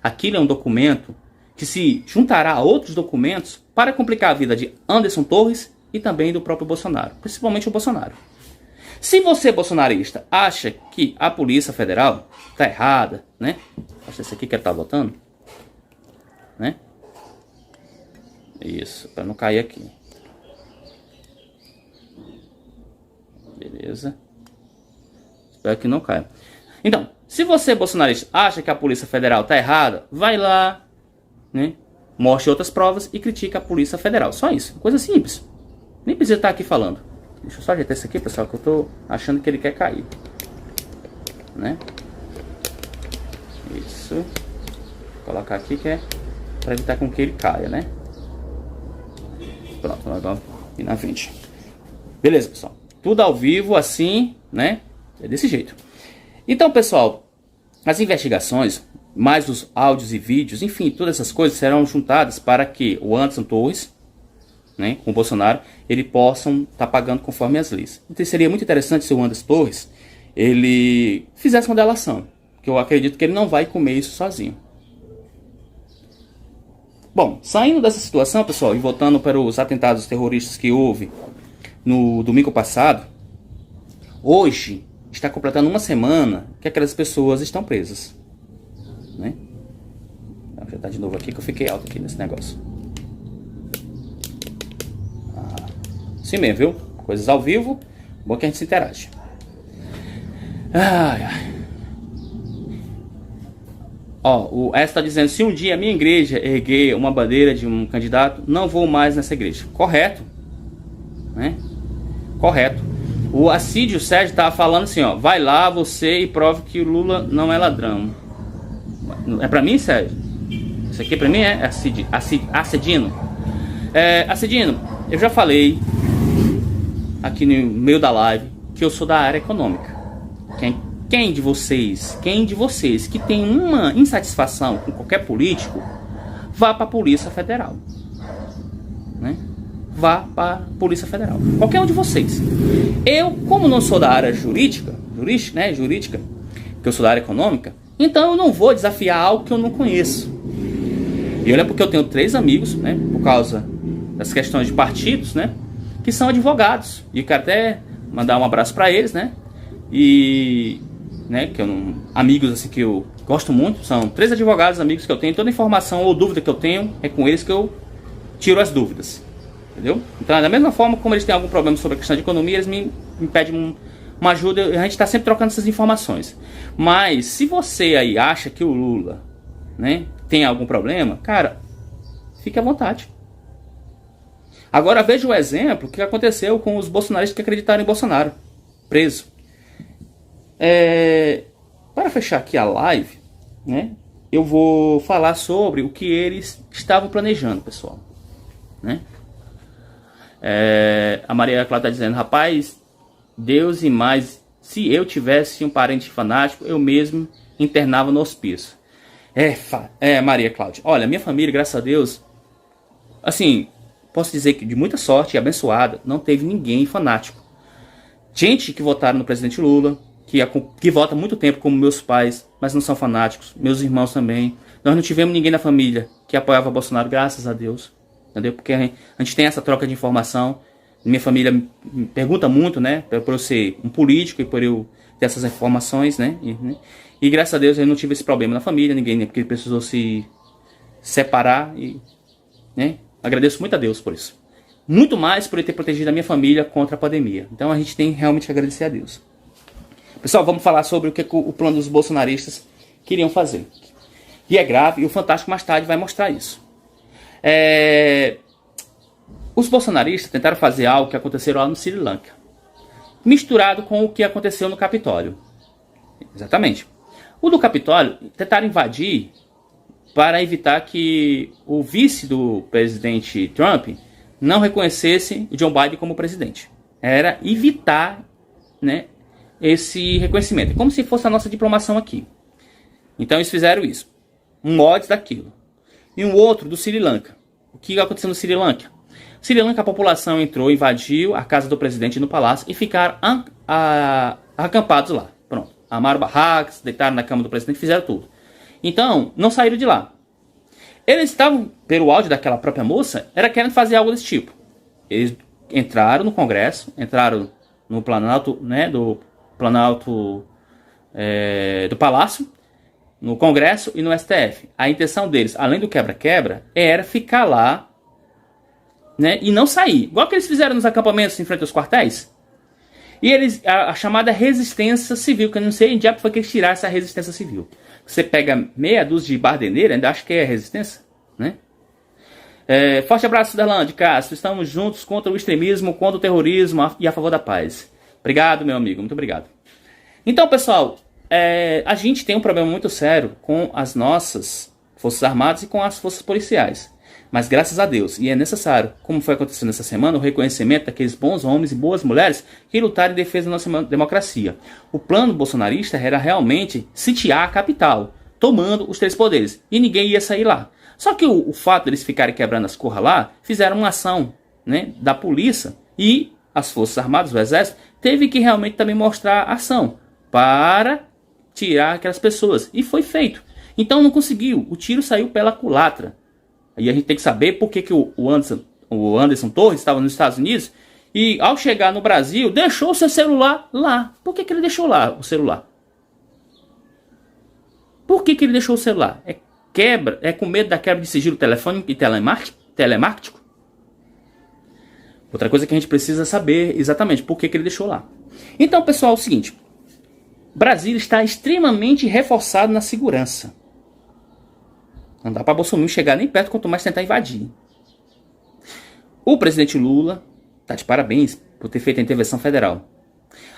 Aquilo é um documento que se juntará a outros documentos para complicar a vida de Anderson Torres e também do próprio Bolsonaro, principalmente o Bolsonaro. Se você, bolsonarista, acha que a Polícia Federal está errada, né? Acho que esse aqui que ele está votando, né? Isso, para não cair aqui. Beleza. Espero que não caia. Então, se você, bolsonarista, acha que a Polícia Federal está errada, vai lá, né? Mostre outras provas e critique a Polícia Federal. Só isso. Coisa simples. Nem precisa estar aqui falando. Deixa eu só ajeitar isso aqui, pessoal, que eu tô achando que ele quer cair. Né? Isso. Vou colocar aqui que é para evitar com que ele caia, né? Pronto, vamos ir na frente. Beleza, pessoal. Tudo ao vivo, assim, né? É desse jeito. Então, pessoal, as investigações, mais os áudios e vídeos, enfim, todas essas coisas serão juntadas para que o Anderson Torres, né, com o Bolsonaro, ele possam estar pagando conforme as leis. Então seria muito interessante se o Anderson Torres ele fizesse uma delação, que eu acredito que ele não vai comer isso sozinho. Bom, saindo dessa situação, pessoal, e voltando para os atentados terroristas que houve no domingo passado, hoje está completando uma semana que aquelas pessoas estão presas, né? Vou ajeitar de novo aqui que eu fiquei alto aqui nesse negócio. Assim mesmo, viu? Coisas ao vivo, bom que a gente se interage. Ó, o S está dizendo, se um dia a minha igreja erguer uma bandeira de um candidato, não vou mais nessa igreja. Correto, né? Correto. O Assídio Sérgio estava falando assim, ó, vai lá você e prove que o Lula não é ladrão. É pra mim, Sérgio? Isso aqui pra mim é Assedino. Assedino, eu já falei aqui no meio da live que eu sou da área econômica. Quem de vocês que tem uma insatisfação com qualquer político, vá para a Polícia Federal, né? Vá para a Polícia Federal. Qualquer um de vocês. Eu, como não sou da área jurídica, que eu sou da área econômica, então eu não vou desafiar algo que eu não conheço. E olha, porque eu tenho 3 amigos, né, por causa das questões de partidos, né, que são advogados. E eu quero até mandar um abraço para eles, né? E, né, amigos assim que eu gosto muito, são 3 advogados amigos que eu tenho. Toda informação ou dúvida que eu tenho é com eles que eu tiro as dúvidas. Entendeu? Então, da mesma forma como eles têm algum problema sobre a questão de economia, eles me pedem uma ajuda. A gente está sempre trocando essas informações. Mas se você aí acha que o Lula, né, tem algum problema, cara, fique à vontade. Agora veja o exemplo que aconteceu com os bolsonaristas que acreditaram em Bolsonaro, preso. Para fechar aqui a live, né, eu vou falar sobre o que eles estavam planejando, pessoal, né? A Maria Cláudia está dizendo: rapaz, Deus e mais, se eu tivesse um parente fanático, eu mesmo internava no hospício. Maria Cláudia, olha, minha família, graças a Deus, assim, posso dizer que de muita sorte e abençoada, não teve ninguém fanático. Gente que votaram no presidente Lula, que vota há muito tempo, como meus pais, mas não são fanáticos, meus irmãos também. Nós não tivemos ninguém na família que apoiava Bolsonaro, graças a Deus. Entendeu? Porque a gente tem essa troca de informação. Minha família me pergunta muito, né? Por eu ser um político e por eu ter essas informações, né? E graças a Deus eu não tive esse problema na família, ninguém, né? Porque precisou se separar e, né? Agradeço muito a Deus por isso. Muito mais por ele ter protegido a minha família contra a pandemia. Então a gente tem realmente que agradecer a Deus. Pessoal, vamos falar sobre o que o plano dos bolsonaristas queriam fazer. E é grave, e o Fantástico mais tarde vai mostrar isso. Os bolsonaristas tentaram fazer algo que aconteceu lá no Sri Lanka, misturado com o que aconteceu no Capitólio. Exatamente. O do Capitólio tentaram invadir para evitar que o vice do presidente Trump não reconhecesse o Joe Biden como presidente. Era evitar, né, esse reconhecimento. É como se fosse a nossa diplomação aqui. Então eles fizeram isso. Um mods daquilo. E um outro do Sri Lanka. O que aconteceu no Sri Lanka? Sri Lanka, a população entrou, invadiu a casa do presidente no palácio e ficaram acampados lá. Pronto. Armaram barracas, deitaram na cama do presidente, fizeram tudo. Então, não saíram de lá. Eles estavam, pelo áudio daquela própria moça, era querendo fazer algo desse tipo. Eles entraram no Congresso, entraram no Planalto, né, do Palácio, no Congresso e no STF. A intenção deles, além do quebra-quebra, era ficar lá, né, e não sair. Igual que eles fizeram nos acampamentos em frente aos quartéis. E eles, a chamada resistência civil, que eu não sei em diabo foi que eles tiraram essa resistência civil. Você pega meia dúzia de bardeneiros, ainda acho que é resistência, né? Forte abraço, Darlan de Castro. Estamos juntos contra o extremismo, contra o terrorismo e a favor da paz. Obrigado, meu amigo. Muito obrigado. Então, pessoal, a gente tem um problema muito sério com as nossas Forças Armadas e com as forças policiais. Mas graças a Deus, e é necessário, como foi acontecendo essa semana, o reconhecimento daqueles bons homens e boas mulheres que lutaram em defesa da nossa democracia. O plano bolsonarista era realmente sitiar a capital, tomando os 3 poderes, e ninguém ia sair lá. Só que o fato deles ficarem quebrando as corras lá, fizeram uma ação, né, da polícia, e as Forças Armadas, o Exército, teve que realmente também mostrar ação para tirar aquelas pessoas. E foi feito. Então não conseguiu. O tiro saiu pela culatra. Aí a gente tem que saber por que o Anderson Torres estava nos Estados Unidos e ao chegar no Brasil deixou o seu celular lá. Por que ele deixou lá o celular? Por que ele deixou o celular? É com medo da quebra de sigilo telefônico e telemático? Outra coisa que a gente precisa saber exatamente por que ele deixou lá. Então, pessoal, é o seguinte. Brasília está extremamente reforçado na segurança. Não dá para Bolsonaro chegar nem perto, quanto mais tentar invadir. O presidente Lula tá de parabéns por ter feito a intervenção federal.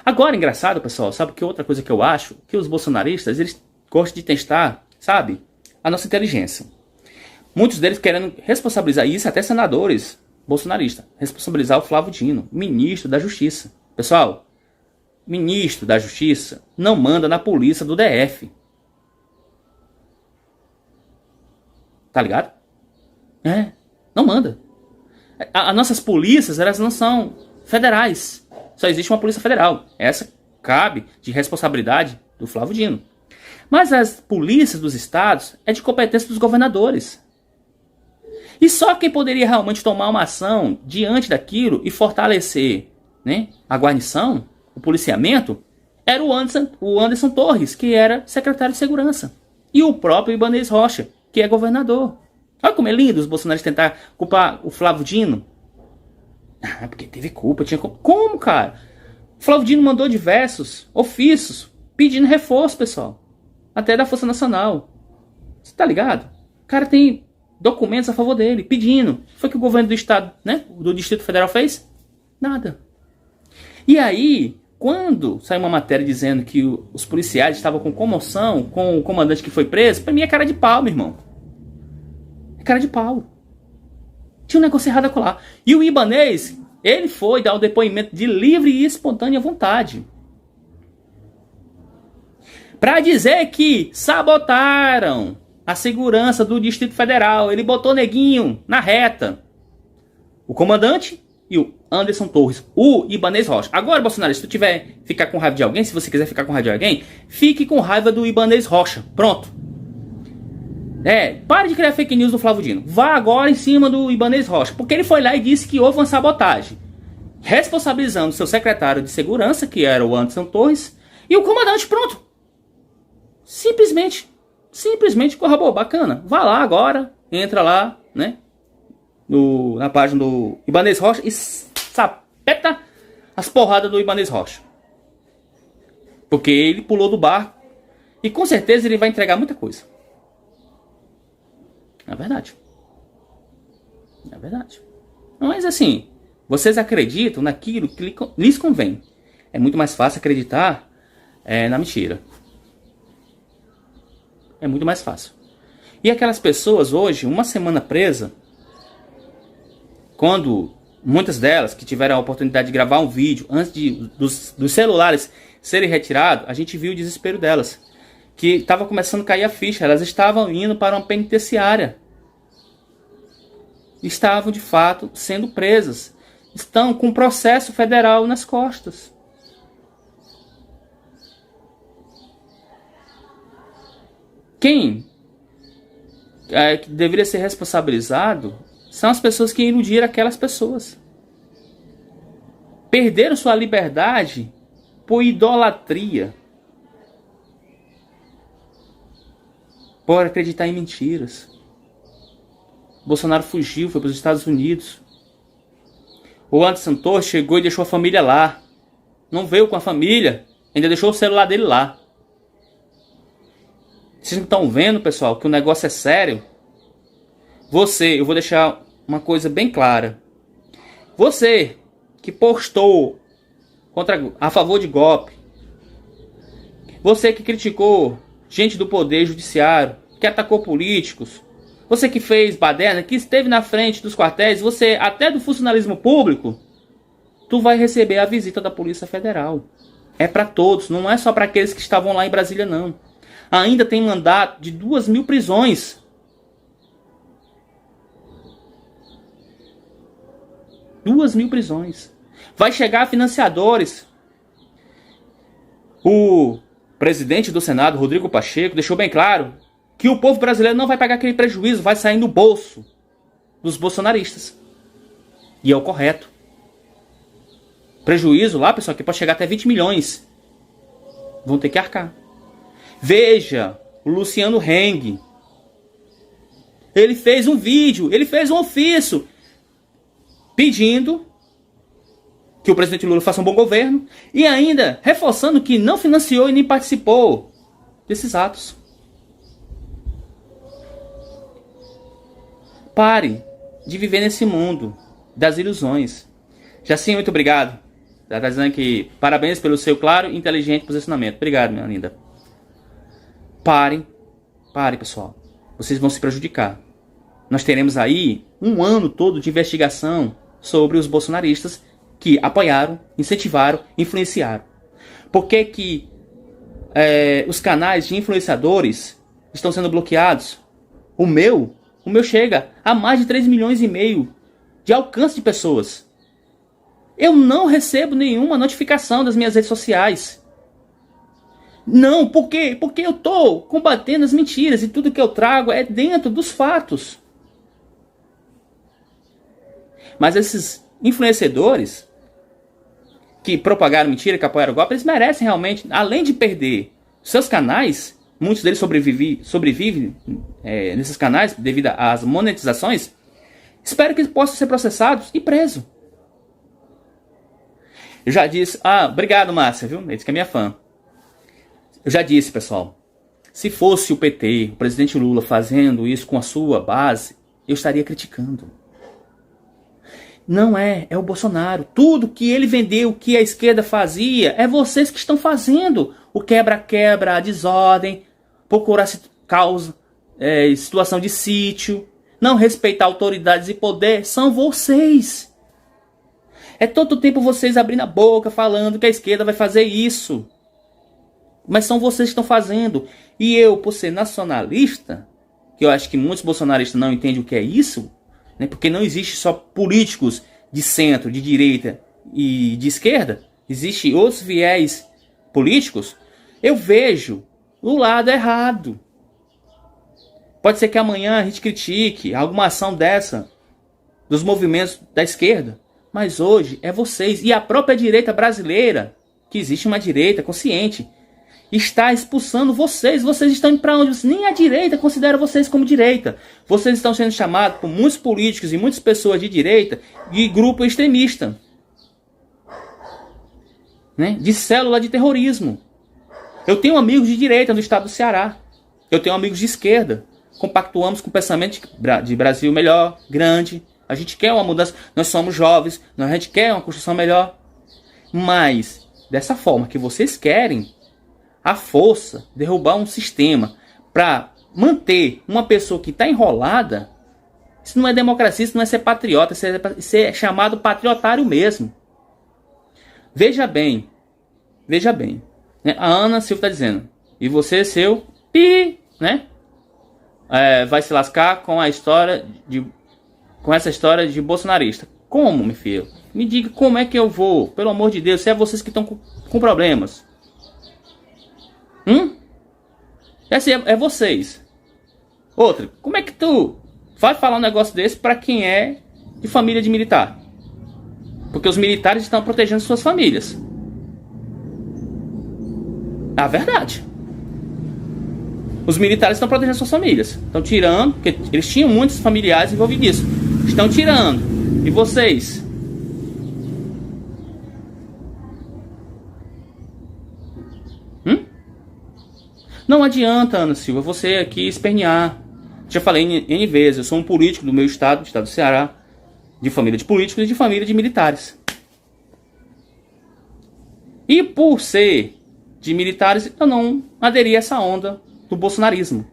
Agora, engraçado, pessoal, sabe que outra coisa que eu acho? Que os bolsonaristas, eles gostam de testar, sabe, a nossa inteligência. Muitos deles querendo responsabilizar isso, até senadores, bolsonarista, responsabilizar o Flávio Dino, ministro da Justiça. Pessoal, ministro da Justiça não manda na polícia do DF. Tá ligado? Não manda. As nossas polícias, elas não são federais. Só existe uma polícia federal. Essa cabe de responsabilidade do Flávio Dino. Mas as polícias dos estados é de competência dos governadores. E só quem poderia realmente tomar uma ação diante daquilo e fortalecer, né, a guarnição, o policiamento, era o Anderson Torres, que era secretário de segurança. E o próprio Ibanez Rocha, que é governador. Olha como é lindo os bolsonaristas tentar culpar o Flávio Dino. Porque teve culpa, tinha culpa. Como, cara? O Flávio Dino mandou diversos ofícios pedindo reforço, pessoal. Até da Força Nacional. Você tá ligado? O cara tem documentos a favor dele, pedindo. Foi o que o governo do estado, né, do Distrito Federal fez? Nada. E aí, quando saiu uma matéria dizendo que os policiais estavam com comoção com o comandante que foi preso, pra mim é cara de pau, meu irmão. É cara de pau. Tinha um negócio errado a colar. E o Ibanez, ele foi dar o depoimento de livre e espontânea vontade. Pra dizer que sabotaram a segurança do Distrito Federal. Ele botou neguinho na reta. O comandante e o Anderson Torres. O Ibanez Rocha. Agora, Bolsonaro, se tu tiver ficar com raiva de alguém, se você quiser ficar com raiva de alguém, fique com raiva do Ibanez Rocha. Pronto. Pare de criar fake news do Flávio Dino. Vá agora em cima do Ibanez Rocha. Porque ele foi lá e disse que houve uma sabotagem. Responsabilizando seu secretário de segurança, que era o Anderson Torres, e o comandante. Pronto. Simplesmente corroborou, bacana. Vá lá agora, entra lá, né, na página do Ibanez Rocha e sapeta as porradas do Ibanez Rocha. Porque ele pulou do barco e com certeza ele vai entregar muita coisa. É verdade. É verdade. Mas assim, vocês acreditam naquilo que lhes convém. É muito mais fácil acreditar na mentira. É muito mais fácil. E aquelas pessoas hoje, uma semana presa, quando muitas delas que tiveram a oportunidade de gravar um vídeo antes dos celulares serem retirados, a gente viu o desespero delas. Que estava começando a cair a ficha. Elas estavam indo para uma penitenciária. Estavam, de fato, sendo presas. Estão com um processo federal nas costas. Quem que deveria ser responsabilizado são as pessoas que iludiram aquelas pessoas. Perderam sua liberdade por idolatria. Por acreditar em mentiras. Bolsonaro fugiu, foi para os Estados Unidos. O Anderson Torres chegou e deixou a família lá. Não veio com a família, ainda deixou o celular dele lá. Vocês não estão vendo, pessoal, que o negócio é sério? Eu vou deixar uma coisa bem clara. Você que postou a favor de golpe, você que criticou gente do Poder Judiciário, que atacou políticos, você que fez baderna, que esteve na frente dos quartéis, você até do funcionalismo público, tu vai receber a visita da Polícia Federal. É para todos, não é só para aqueles que estavam lá em Brasília, não. Ainda tem mandato de 2.000 prisões. Vai chegar financiadores. O presidente do Senado, Rodrigo Pacheco, deixou bem claro que o povo brasileiro não vai pagar aquele prejuízo, vai sair no bolso dos bolsonaristas. E é o correto. Prejuízo lá, pessoal, que pode chegar até 20 milhões. Vão ter que arcar. Veja, o Luciano Heng. Ele fez um vídeo, ele fez um ofício pedindo que o presidente Lula faça um bom governo e ainda reforçando que não financiou e nem participou desses atos. Pare de viver nesse mundo das ilusões. Jacinho, muito obrigado. Ela está dizendo que parabéns pelo seu claro e inteligente posicionamento. Obrigado, minha linda. Parem, pessoal. Vocês vão se prejudicar. Nós teremos aí um ano todo de investigação sobre os bolsonaristas que apoiaram, incentivaram, influenciaram. Por que que os canais de influenciadores estão sendo bloqueados? O meu chega a mais de 3,5 milhões de alcance de pessoas. Eu não recebo nenhuma notificação das minhas redes sociais. Não, por quê? Porque eu estou combatendo as mentiras e tudo que eu trago é dentro dos fatos. Mas esses influenciadores que propagaram mentira, que apoiaram o golpe, eles merecem realmente, além de perder seus canais, muitos deles sobrevivem nesses canais devido às monetizações, espero que eles possam ser processados e presos. Eu já disse... obrigado, Márcia, viu? Ele disse que é minha fã. Eu já disse, pessoal, se fosse o PT, o presidente Lula, fazendo isso com a sua base, eu estaria criticando. Não é o Bolsonaro. Tudo que ele vendeu, que a esquerda fazia, é vocês que estão fazendo. O quebra-quebra, a desordem, procurar causa, situação de sítio, não respeitar autoridades e poder, são vocês. É todo tempo vocês abrindo a boca, falando que a esquerda vai fazer isso. Mas são vocês que estão fazendo. E eu, por ser nacionalista, que eu acho que muitos bolsonaristas não entendem o que é isso, né, porque não existe só políticos de centro, de direita e de esquerda, existe outros viés políticos, eu vejo o lado errado. Pode ser que amanhã a gente critique alguma ação dessa, dos movimentos da esquerda, mas hoje é vocês e a própria direita brasileira, que existe uma direita consciente, está expulsando vocês. Vocês estão indo para onde? Nem a direita considera vocês como direita. Vocês estão sendo chamados por muitos políticos e muitas pessoas de direita de grupo extremista, né? De célula de terrorismo. Eu tenho amigos de direita no estado do Ceará. Eu tenho amigos de esquerda. Compactuamos com o pensamento de Brasil melhor, grande. A gente quer uma mudança. Nós somos jovens. A gente quer uma construção melhor. Mas, dessa forma que vocês querem, a força, derrubar um sistema para manter uma pessoa que está enrolada, isso não é democracia, isso não é ser patriota, isso é chamado patriotário mesmo. Veja bem, né? A Ana Silva está dizendo, e você, seu né? Vai se lascar com essa história de bolsonarista. Como, meu filho? Me diga como é que eu vou, pelo amor de Deus, se é vocês que estão com problemas. É vocês. Outra, como é que tu vai falar um negócio desse pra quem é de família de militar? Porque os militares estão protegendo suas famílias. É a verdade. Os militares estão protegendo suas famílias. Estão tirando, porque eles tinham muitos familiares envolvidos nisso. Estão tirando. E vocês? Não adianta, Ana Silva, você aqui espernear. Já falei N vezes, eu sou um político do meu estado, do estado do Ceará, de família de políticos e de família de militares. E por ser de militares, eu não aderi a essa onda do bolsonarismo.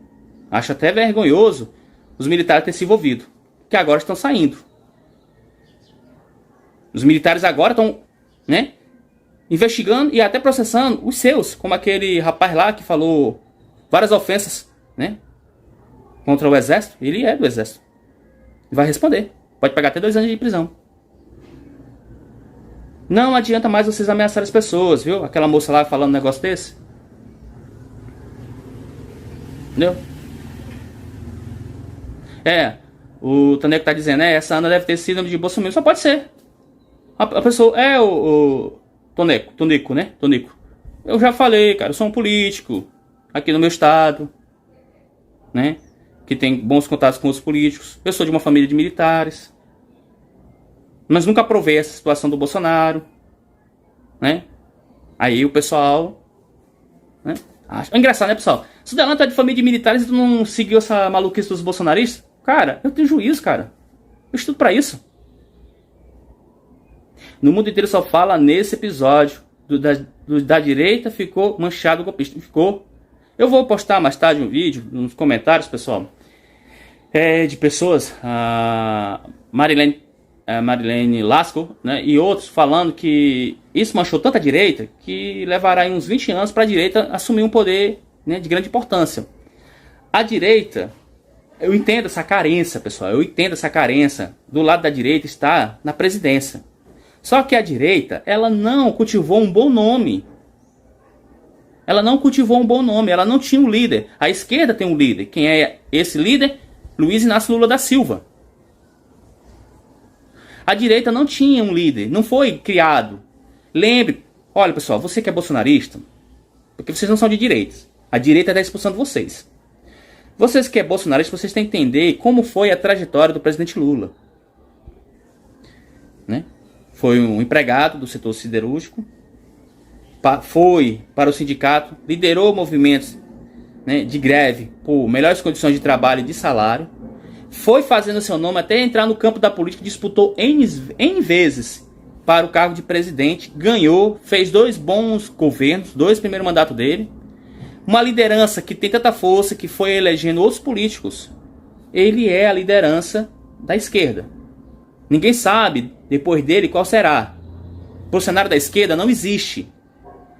Acho até vergonhoso os militares terem se envolvido, que agora estão saindo. Os militares agora estão, né, investigando e até processando os seus, como aquele rapaz lá que falou várias ofensas, né, contra o exército. Ele é do exército. Vai responder. Pode pegar até 2 anos de prisão. Não adianta mais vocês ameaçarem as pessoas, viu? Aquela moça lá falando um negócio desse. Entendeu? O Taneco tá dizendo, essa Ana deve ter síndrome de Bolsonaro. Só pode ser. A pessoa o Tonico, né? Tonico. Eu já falei, cara, eu sou um político aqui no meu estado, né? Que tem bons contatos com os políticos. Eu sou de uma família de militares. Mas nunca aprovei essa situação do Bolsonaro, né? Aí o pessoal, né? É engraçado, né, pessoal? Se o Delano é de família de militares e tu não seguiu essa maluquice dos bolsonaristas, cara, eu tenho juízo, cara. Eu estudo pra isso. No mundo inteiro só fala nesse episódio da direita ficou manchado golpista. Ficou. Eu vou postar mais tarde um vídeo nos comentários, pessoal, de pessoas, Marilene Lasco, né, e outros falando que isso manchou tanta direita que levará aí uns 20 anos para a direita assumir um poder, né, de grande importância. A direita, eu entendo essa carência, pessoal, eu entendo essa carência do lado da direita está na presidência. Só que a direita, ela não cultivou um bom nome. Ela não cultivou um bom nome, ela não tinha um líder. A esquerda tem um líder. Quem é esse líder? Luiz Inácio Lula da Silva. A direita não tinha um líder, não foi criado. Lembre, olha pessoal, você que é bolsonarista, porque vocês não são de direita. A direita está expulsando vocês. Vocês que é bolsonarista, vocês têm que entender como foi a trajetória do presidente Lula. Né? Foi um empregado do setor siderúrgico, foi para o sindicato, liderou movimentos, né, de greve por melhores condições de trabalho e de salário, foi fazendo seu nome até entrar no campo da política, disputou N vezes para o cargo de presidente, ganhou, fez 2 bons governos, 2 primeiros mandatos dele, uma liderança que tem tanta força que foi elegendo outros políticos. Ele é a liderança da esquerda. Ninguém sabe depois dele qual será. O cenário da esquerda não existe.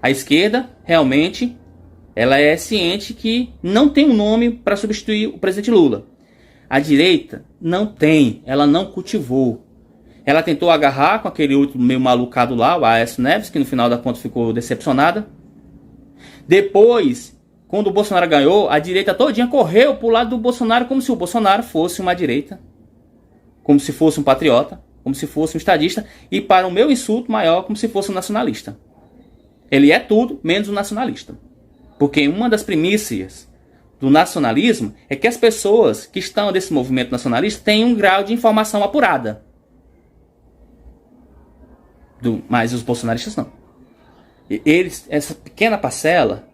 A esquerda, realmente, ela é ciente que não tem um nome para substituir o presidente Lula. A direita não tem, ela não cultivou. Ela tentou agarrar com aquele outro meio malucado lá, o Aécio Neves, que no final da conta ficou decepcionada. Depois, quando o Bolsonaro ganhou, a direita todinha correu pro lado do Bolsonaro como se o Bolsonaro fosse uma direita, como se fosse um patriota, como se fosse um estadista, e para o meu insulto maior, como se fosse um nacionalista. Ele é tudo menos um nacionalista. Porque uma das primícias do nacionalismo é que as pessoas que estão desse movimento nacionalista têm um grau de informação apurada. Mas os bolsonaristas não. Eles, essa pequena parcela,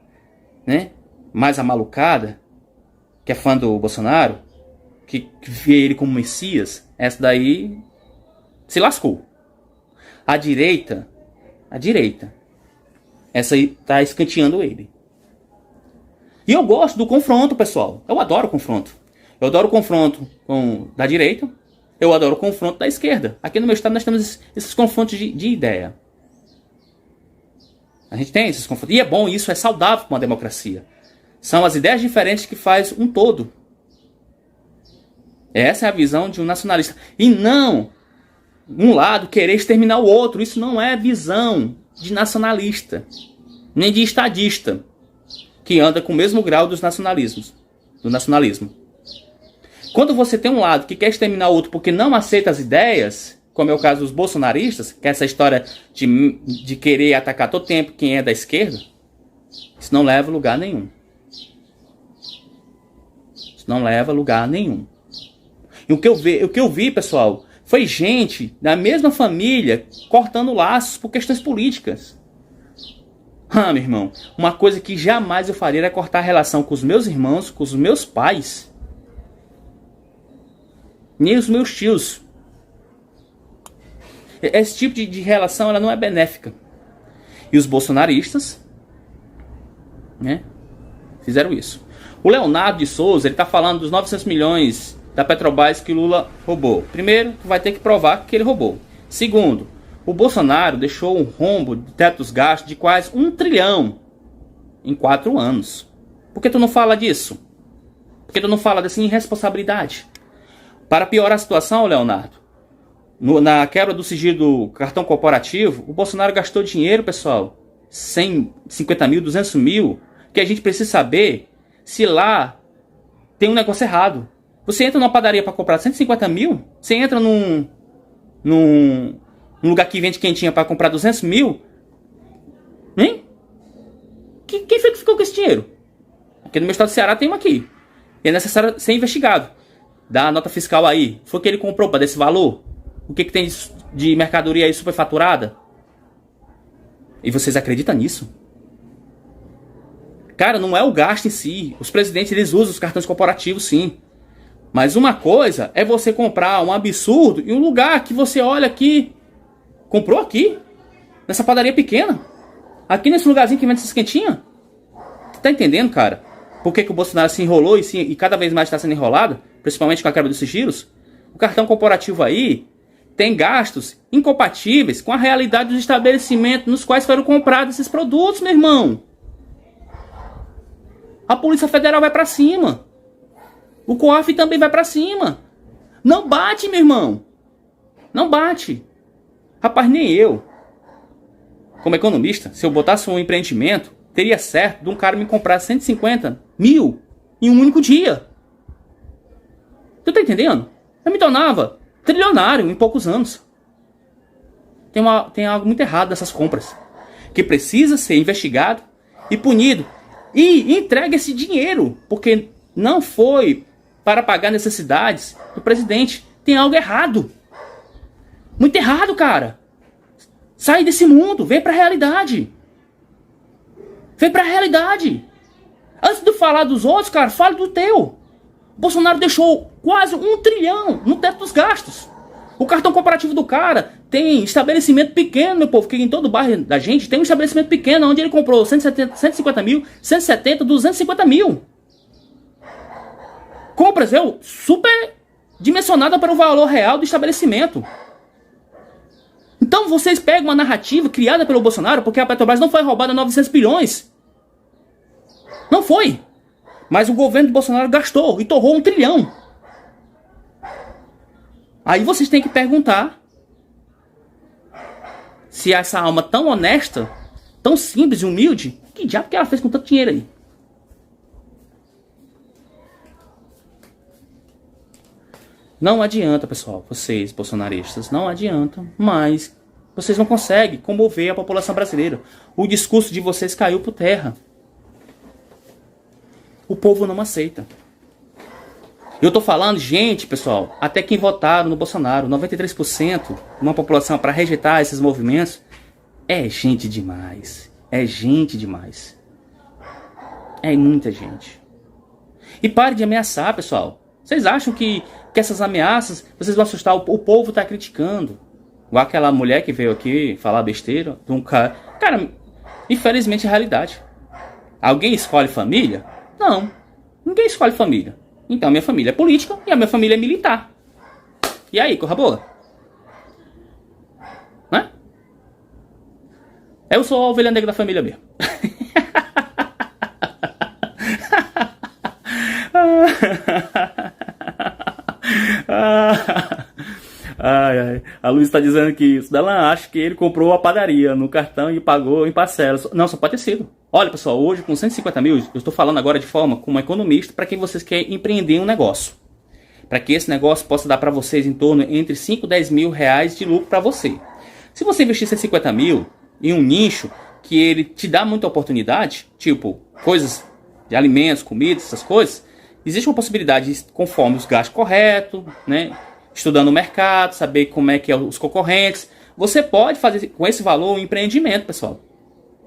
né, mais amalucada, que é fã do Bolsonaro, que vê ele como Messias, essa daí se lascou. A direita, essa aí tá escanteando ele. E eu gosto do confronto, pessoal. Eu adoro o confronto. Eu adoro o confronto da direita. Eu adoro o confronto da esquerda. Aqui no meu estado nós temos esses confrontos de ideia. A gente tem esses confrontos. E é bom, isso é saudável para uma democracia. São as ideias diferentes que faz um todo. Essa é a visão de um nacionalista. E não um lado querer exterminar o outro. Isso não é visão de nacionalista, nem de estadista, que anda com o mesmo grau do nacionalismo. Quando você tem um lado que quer exterminar o outro porque não aceita as ideias, como é o caso dos bolsonaristas, que é essa história de querer atacar todo tempo quem é da esquerda, isso não leva a lugar nenhum. Isso não leva a lugar nenhum. E o que eu vi, pessoal, foi gente da mesma família cortando laços por questões políticas. Ah, meu irmão, uma coisa que jamais eu faria era cortar a relação com os meus irmãos, com os meus pais, nem os meus tios. Esse tipo de relação, ela não é benéfica. E os bolsonaristas, né, fizeram isso. O Leonardo de Souza, ele está falando dos 900 milhões da Petrobras que Lula roubou. Primeiro, vai ter que provar que ele roubou. Segundo, o Bolsonaro deixou um rombo de teto dos gastos de quase 1 trilhão em 4 anos. Por que tu não fala disso? Por que tu não fala dessa irresponsabilidade? Para piorar a situação, Leonardo, na quebra do sigilo do cartão corporativo, o Bolsonaro gastou dinheiro, pessoal, 150 mil, 200 mil, que a gente precisa saber se lá tem um negócio errado. Você entra numa padaria para comprar 150 mil, você entra num lugar que vende quentinha para comprar 200 mil, hein? Quem foi que ficou com esse dinheiro? Aqui no meu estado do Ceará tem um aqui. E é necessário ser investigado. Dá a nota fiscal aí. Foi que ele comprou para desse valor? O que tem de mercadoria aí superfaturada? E vocês acreditam nisso? Cara, não é o gasto em si. Os presidentes, eles usam os cartões corporativos, sim. Mas uma coisa é você comprar um absurdo em um lugar que você olha aqui. Comprou aqui? Nessa padaria pequena? Aqui nesse lugarzinho que vende essas quentinhas? Tá entendendo, cara? Por que o Bolsonaro se enrolou e cada vez mais está sendo enrolado? principalmente com a quebra dos sigilos, o cartão corporativo aí tem gastos incompatíveis com a realidade dos estabelecimentos nos quais foram comprados esses produtos, meu irmão. A Polícia Federal vai pra cima. O COAF também vai pra cima. Não bate, meu irmão. Não bate. Rapaz, nem eu, como economista, se eu botasse um empreendimento, teria certo de um cara me comprar 150 mil em um único dia. Tu tá entendendo? Eu me tornava trilionário em poucos anos. Tem algo muito errado nessas compras, que precisa ser investigado e punido. E entregue esse dinheiro, porque não foi para pagar necessidades do presidente. Tem algo errado. Muito errado, cara. Sai desse mundo, vem pra realidade. Vem pra realidade. Antes de falar dos outros, cara, fale do teu. O Bolsonaro deixou quase 1 trilhão no teto dos gastos. O cartão corporativo do cara tem estabelecimento pequeno, meu povo, que em todo o bairro da gente tem um estabelecimento pequeno, onde ele comprou 150 mil, 170, 250 mil. Compras, super dimensionada para o valor real do estabelecimento. Então vocês pegam uma narrativa criada pelo Bolsonaro, porque a Petrobras não foi roubada 900 bilhões. Não foi. Mas o governo do Bolsonaro gastou e torrou 1 trilhão. Aí vocês têm que perguntar se essa alma tão honesta, tão simples e humilde, que diabo que ela fez com tanto dinheiro aí? Não adianta, pessoal, vocês bolsonaristas, não adianta, mas vocês não conseguem comover a população brasileira. O discurso de vocês caiu por terra. O povo não aceita. Eu tô falando, gente, pessoal, até quem votaram no Bolsonaro, 93% de uma população para rejeitar esses movimentos, é gente demais. É gente demais. É muita gente. E pare de ameaçar, pessoal. Vocês acham que essas ameaças, vocês vão assustar, o povo tá criticando. Igual aquela mulher que veio aqui falar besteira de um cara. Cara, infelizmente é a realidade. Alguém escolhe família? Não. Ninguém escolhe família. Então minha família é política e a minha família é militar. E aí, corra boa? Né? Eu sou a ovelha negra da família mesmo. Ai. A Luiz está dizendo que isso. Ela acha que ele comprou a padaria no cartão e pagou em parcelas. Não, só pode ter sido. Olha, pessoal, hoje com 150 mil, eu estou falando agora de forma como economista para quem vocês querem empreender um negócio. Para que esse negócio possa dar para vocês em torno entre 5 e 10 mil reais de lucro para você. Se você investir 150 mil em um nicho que ele te dá muita oportunidade, tipo coisas de alimentos, comidas, essas coisas, existe uma possibilidade, conforme os gastos corretos, né? Estudando o mercado, saber como é que é os concorrentes, você pode fazer com esse valor um empreendimento, pessoal.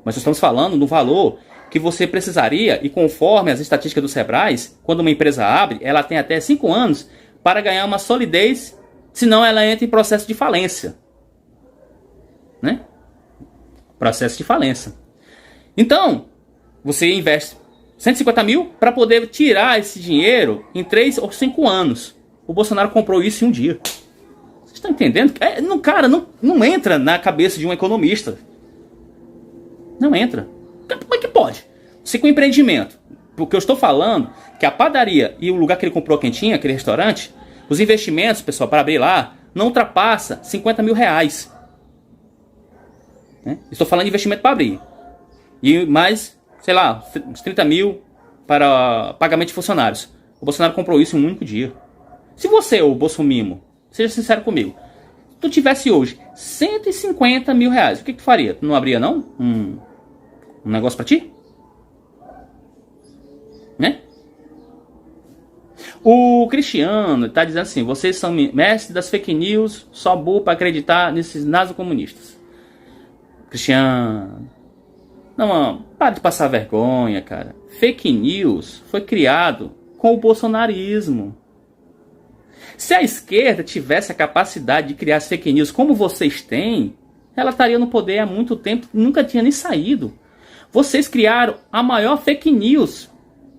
Mas nós estamos falando do valor que você precisaria, e conforme as estatísticas do Sebrae, quando uma empresa abre, ela tem até 5 anos para ganhar uma solidez, senão ela entra em processo de falência. Né? Processo de falência. Então, você investe 150 mil para poder tirar esse dinheiro em 3 ou 5 anos. O Bolsonaro comprou isso em um dia. Vocês estão entendendo? Cara, não entra na cabeça de um economista. Não entra. Como é que pode? Você com empreendimento. Porque eu estou falando que a padaria e o lugar que ele comprou quentinha, aquele restaurante, os investimentos, pessoal, para abrir lá, não ultrapassa 50 mil reais. Né? Estou falando de investimento para abrir. E mais, sei lá, uns 30 mil para pagamento de funcionários. O Bolsonaro comprou isso em um único dia. Se você, o Bolsomimo, seja sincero comigo, tu tivesse hoje 150 mil reais, o que tu faria? Tu não abria não? Um negócio pra ti? Né? O Cristiano tá dizendo assim: vocês são mestres das fake news, só burro pra acreditar nesses nazi-comunistas. Cristiano, não, para de passar vergonha, cara. Fake news foi criado com o bolsonarismo. Se a esquerda tivesse a capacidade de criar as fake news como vocês têm, ela estaria no poder há muito tempo, nunca tinha nem saído. Vocês criaram a maior fake news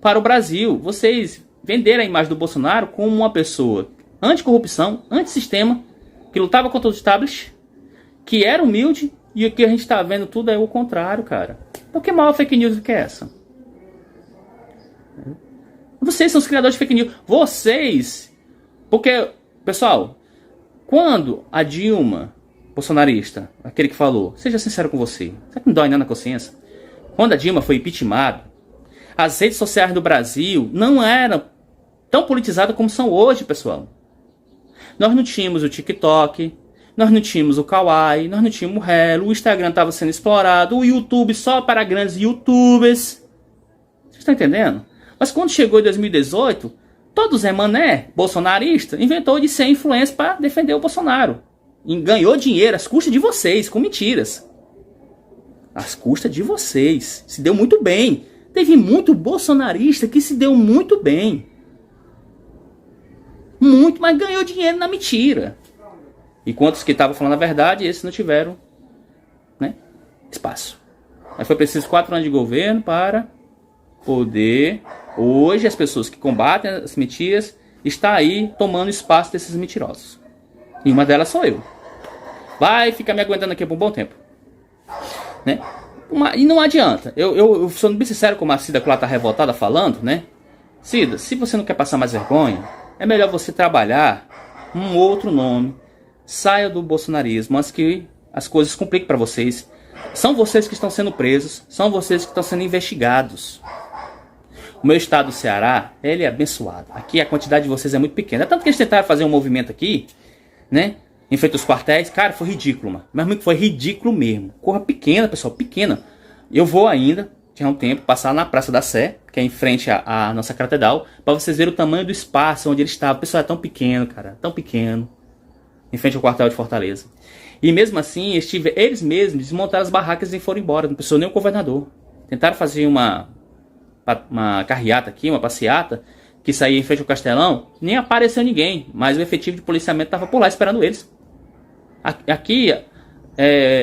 para o Brasil. Vocês venderam a imagem do Bolsonaro como uma pessoa anticorrupção, antissistema, que lutava contra os establishment, que era humilde, e o que a gente está vendo tudo é o contrário, cara. Então que maior fake news que é essa? Vocês são os criadores de fake news. Vocês... Porque, pessoal, quando a Dilma, bolsonarista, aquele que falou, seja sincero com você, será que não dói na consciência? Quando a Dilma foi impeachmentada, as redes sociais do Brasil não eram tão politizadas como são hoje, pessoal. Nós não tínhamos o TikTok, nós não tínhamos o Kawaii, nós não tínhamos o Hello, o Instagram estava sendo explorado, o YouTube só para grandes YouTubers. Vocês estão entendendo? Mas quando chegou em 2018, todo Zé Mané, bolsonarista, inventou de ser influência para defender o Bolsonaro. E ganhou dinheiro às custas de vocês, com mentiras. Às custas de vocês. Se deu muito bem. Teve muito bolsonarista que se deu muito bem. Muito, mas ganhou dinheiro na mentira. Enquanto os que estavam falando a verdade, esses não tiveram, né, espaço. Mas foi preciso 4 anos de governo para poder... Hoje as pessoas que combatem as mentiras estão aí tomando espaço desses mentirosos. E uma delas sou eu. Vai ficar me aguentando aqui por um bom tempo. Né? E não adianta. Eu sou bem sincero como a Cida que lá está revoltada falando, né? Cida, se você não quer passar mais vergonha, é melhor você trabalhar um outro nome. Saia do bolsonarismo antes que as coisas compliquem para vocês. São vocês que estão sendo presos. São vocês que estão sendo investigados. O meu estado do Ceará, ele é abençoado. Aqui a quantidade de vocês é muito pequena. É tanto que eles tentaram fazer um movimento aqui, né? Em frente aos quartéis. Cara, foi ridículo, mano. Mas foi ridículo mesmo. Corra pequena, pessoal, pequena. Eu vou ainda, tinha um tempo, passar na Praça da Sé, que é em frente à nossa catedral, para vocês verem o tamanho do espaço onde ele estava. O pessoal é tão pequeno, cara. Tão pequeno. Em frente ao quartel de Fortaleza. E mesmo assim, eles mesmos desmontaram as barracas e foram embora. Não precisou nem o governador. Tentaram fazer uma carreata aqui, uma passeata, que saía em frente ao Castelão, nem apareceu ninguém, mas o efetivo de policiamento estava por lá esperando eles. Aqui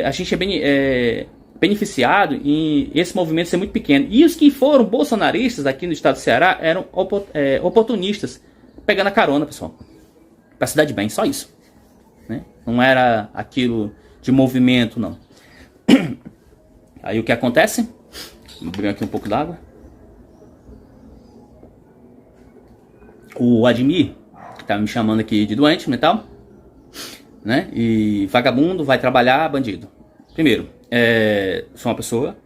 a gente é beneficiado em esse movimento ser muito pequeno. E os que foram bolsonaristas aqui no estado do Ceará eram oportunistas, pegando a carona, pessoal, para se dar de bem, só isso, né? Não era aquilo de movimento, não. Aí o que acontece? Vou beber aqui um pouco d'água. O Admir, que tá me chamando aqui de doente mental, né? E vagabundo, vai trabalhar, bandido. Primeiro, sou uma pessoa,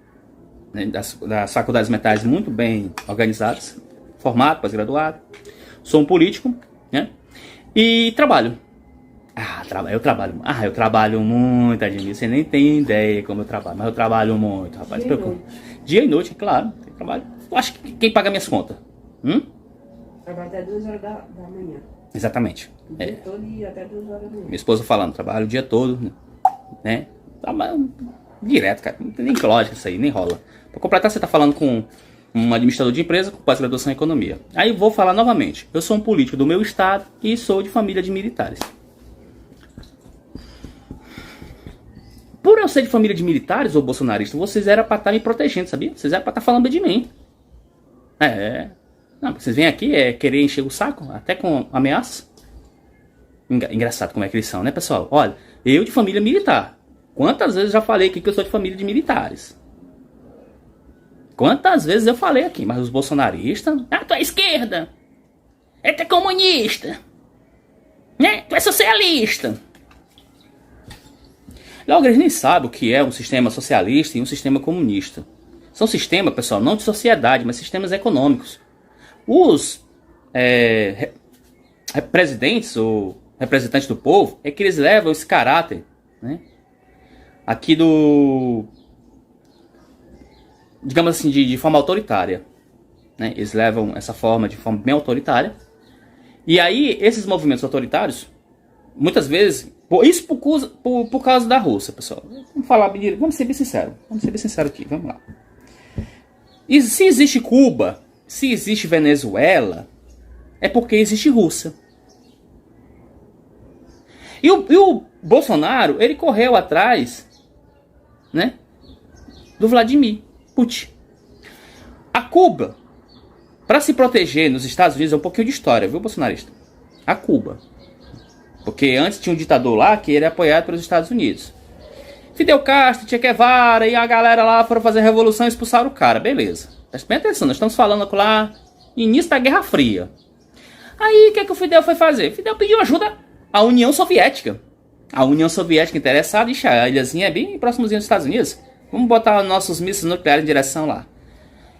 né, das faculdades mentais muito bem organizadas, formado, pós-graduado. Sou um político, né? E trabalho. Eu trabalho muito, Admir. Você nem tem ideia como eu trabalho, mas eu trabalho muito, rapaz. Dia e noite, claro. Eu trabalho. Eu acho que quem paga minhas contas? Trabalho até 2 horas da manhã. Exatamente. O dia todo e até 2 horas da manhã. Minha esposa falando, trabalho o dia todo, né? Trabalho direto, cara. Não tem nem lógica isso aí, nem rola. Pra completar, você tá falando com um administrador de empresa com pós-graduação em economia. Aí vou falar novamente. Eu sou um político do meu estado e sou de família de militares. Por eu ser de família de militares ou bolsonarista, vocês eram pra estar me protegendo, sabia? Vocês eram pra estar falando bem de mim. Não, vocês vêm aqui querer encher o saco, até com ameaças. Engraçado como é que eles são, né, pessoal? Olha, eu de família militar. Quantas vezes eu já falei aqui que eu sou de família de militares? Quantas vezes eu falei aqui? Mas os bolsonaristas... tu é esquerda. Tu é comunista. Né? Tu é socialista. Logo, eles nem sabem o que é um sistema socialista e um sistema comunista. São sistemas, pessoal, não de sociedade, mas sistemas econômicos. Os presidentes ou representantes do povo é que eles levam esse caráter, né, aqui digamos assim, de forma autoritária, né? Eles levam essa forma de forma bem autoritária. E aí esses movimentos autoritários, muitas vezes, isso por causa da Rússia, pessoal. Vamos ser bem sinceros. Vamos ser bem sinceros aqui, vamos lá. E se existe Cuba, se existe Venezuela, é porque existe Rússia. E o Bolsonaro, ele correu atrás, né, do Vladimir Putin. A Cuba para se proteger nos Estados Unidos, é um pouquinho de história, viu, bolsonarista? A Cuba. Porque antes tinha um ditador lá que era apoiado pelos Estados Unidos. Fidel Castro, Che Guevara e a galera lá foram fazer a revolução e expulsaram o cara. Beleza. Presta bem atenção, nós estamos falando lá início da Guerra Fria. Aí, o que o Fidel foi fazer? Fidel pediu ajuda à União Soviética. A União Soviética interessada, ixi, a ilhazinha é bem próximozinha dos Estados Unidos. Vamos botar nossos mísseis nucleares em direção lá.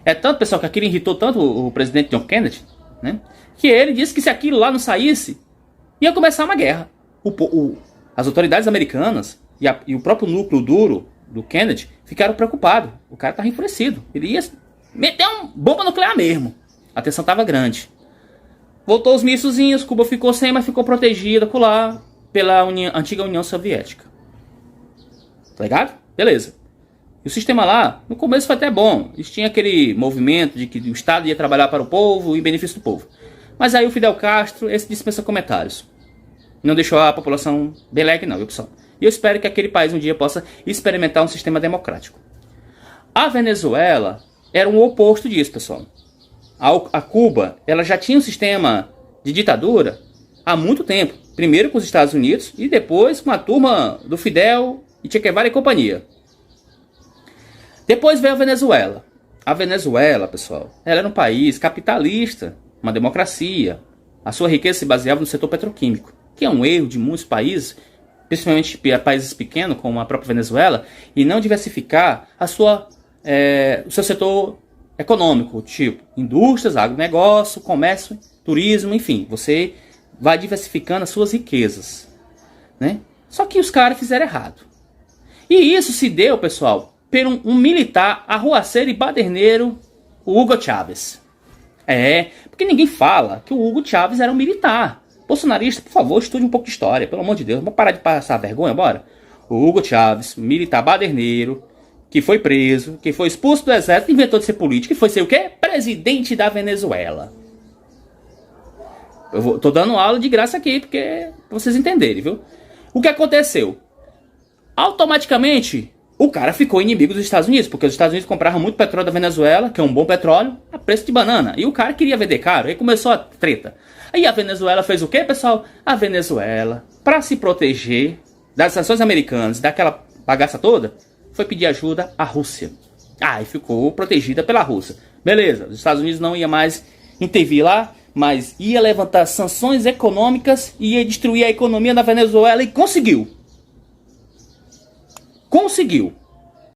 É tanto, pessoal, que aquilo irritou tanto o presidente John Kennedy, né? Que ele disse que se aquilo lá não saísse, ia começar uma guerra. As autoridades americanas e o próprio núcleo duro do Kennedy ficaram preocupados. O cara estava enfurecido. Ele ia meter uma bomba nuclear mesmo. A tensão estava grande. Voltou os mísselzinhos, Cuba ficou sem, mas ficou protegida por lá pela antiga União Soviética. Tá ligado? Beleza. E o sistema lá, no começo foi até bom. Eles tinham aquele movimento de que o Estado ia trabalhar para o povo e em benefício do povo. Mas aí o Fidel Castro, esse dispensa comentários. Não deixou a população belegue não, viu, pessoal? E eu espero que aquele país um dia possa experimentar um sistema democrático. A Venezuela era um oposto disso, pessoal. A Cuba, ela já tinha um sistema de ditadura há muito tempo. Primeiro com os Estados Unidos e depois com a turma do Fidel e Che Guevara e companhia. Depois veio a Venezuela. A Venezuela, pessoal, ela era um país capitalista, uma democracia. A sua riqueza se baseava no setor petroquímico, que é um erro de muitos países, principalmente países pequenos, como a própria Venezuela, e não diversificar o seu setor econômico, tipo indústrias, agronegócio, comércio, turismo, enfim. Você vai diversificando as suas riquezas, né? Só que os caras fizeram errado. E isso se deu, pessoal, por um militar arruaceiro e baderneiro, o Hugo Chávez. Porque ninguém fala que o Hugo Chávez era um militar. Bolsonarista, por favor, estude um pouco de história, pelo amor de Deus. Vamos parar de passar vergonha, bora? O Hugo Chávez, militar baderneiro, que foi preso, que foi expulso do exército, inventou de ser político, e foi ser o quê? Presidente da Venezuela. Tô dando aula de graça aqui, pra vocês entenderem, viu? O que aconteceu? Automaticamente, o cara ficou inimigo dos Estados Unidos, porque os Estados Unidos compravam muito petróleo da Venezuela, que é um bom petróleo, a preço de banana. E o cara queria vender caro, aí começou a treta. Aí a Venezuela fez o quê, pessoal? A Venezuela, para se proteger das sanções americanas, daquela bagaça toda, foi pedir ajuda à Rússia. E ficou protegida pela Rússia. Beleza, os Estados Unidos não ia mais intervir lá, mas ia levantar sanções econômicas e ia destruir a economia da Venezuela e conseguiu. Conseguiu.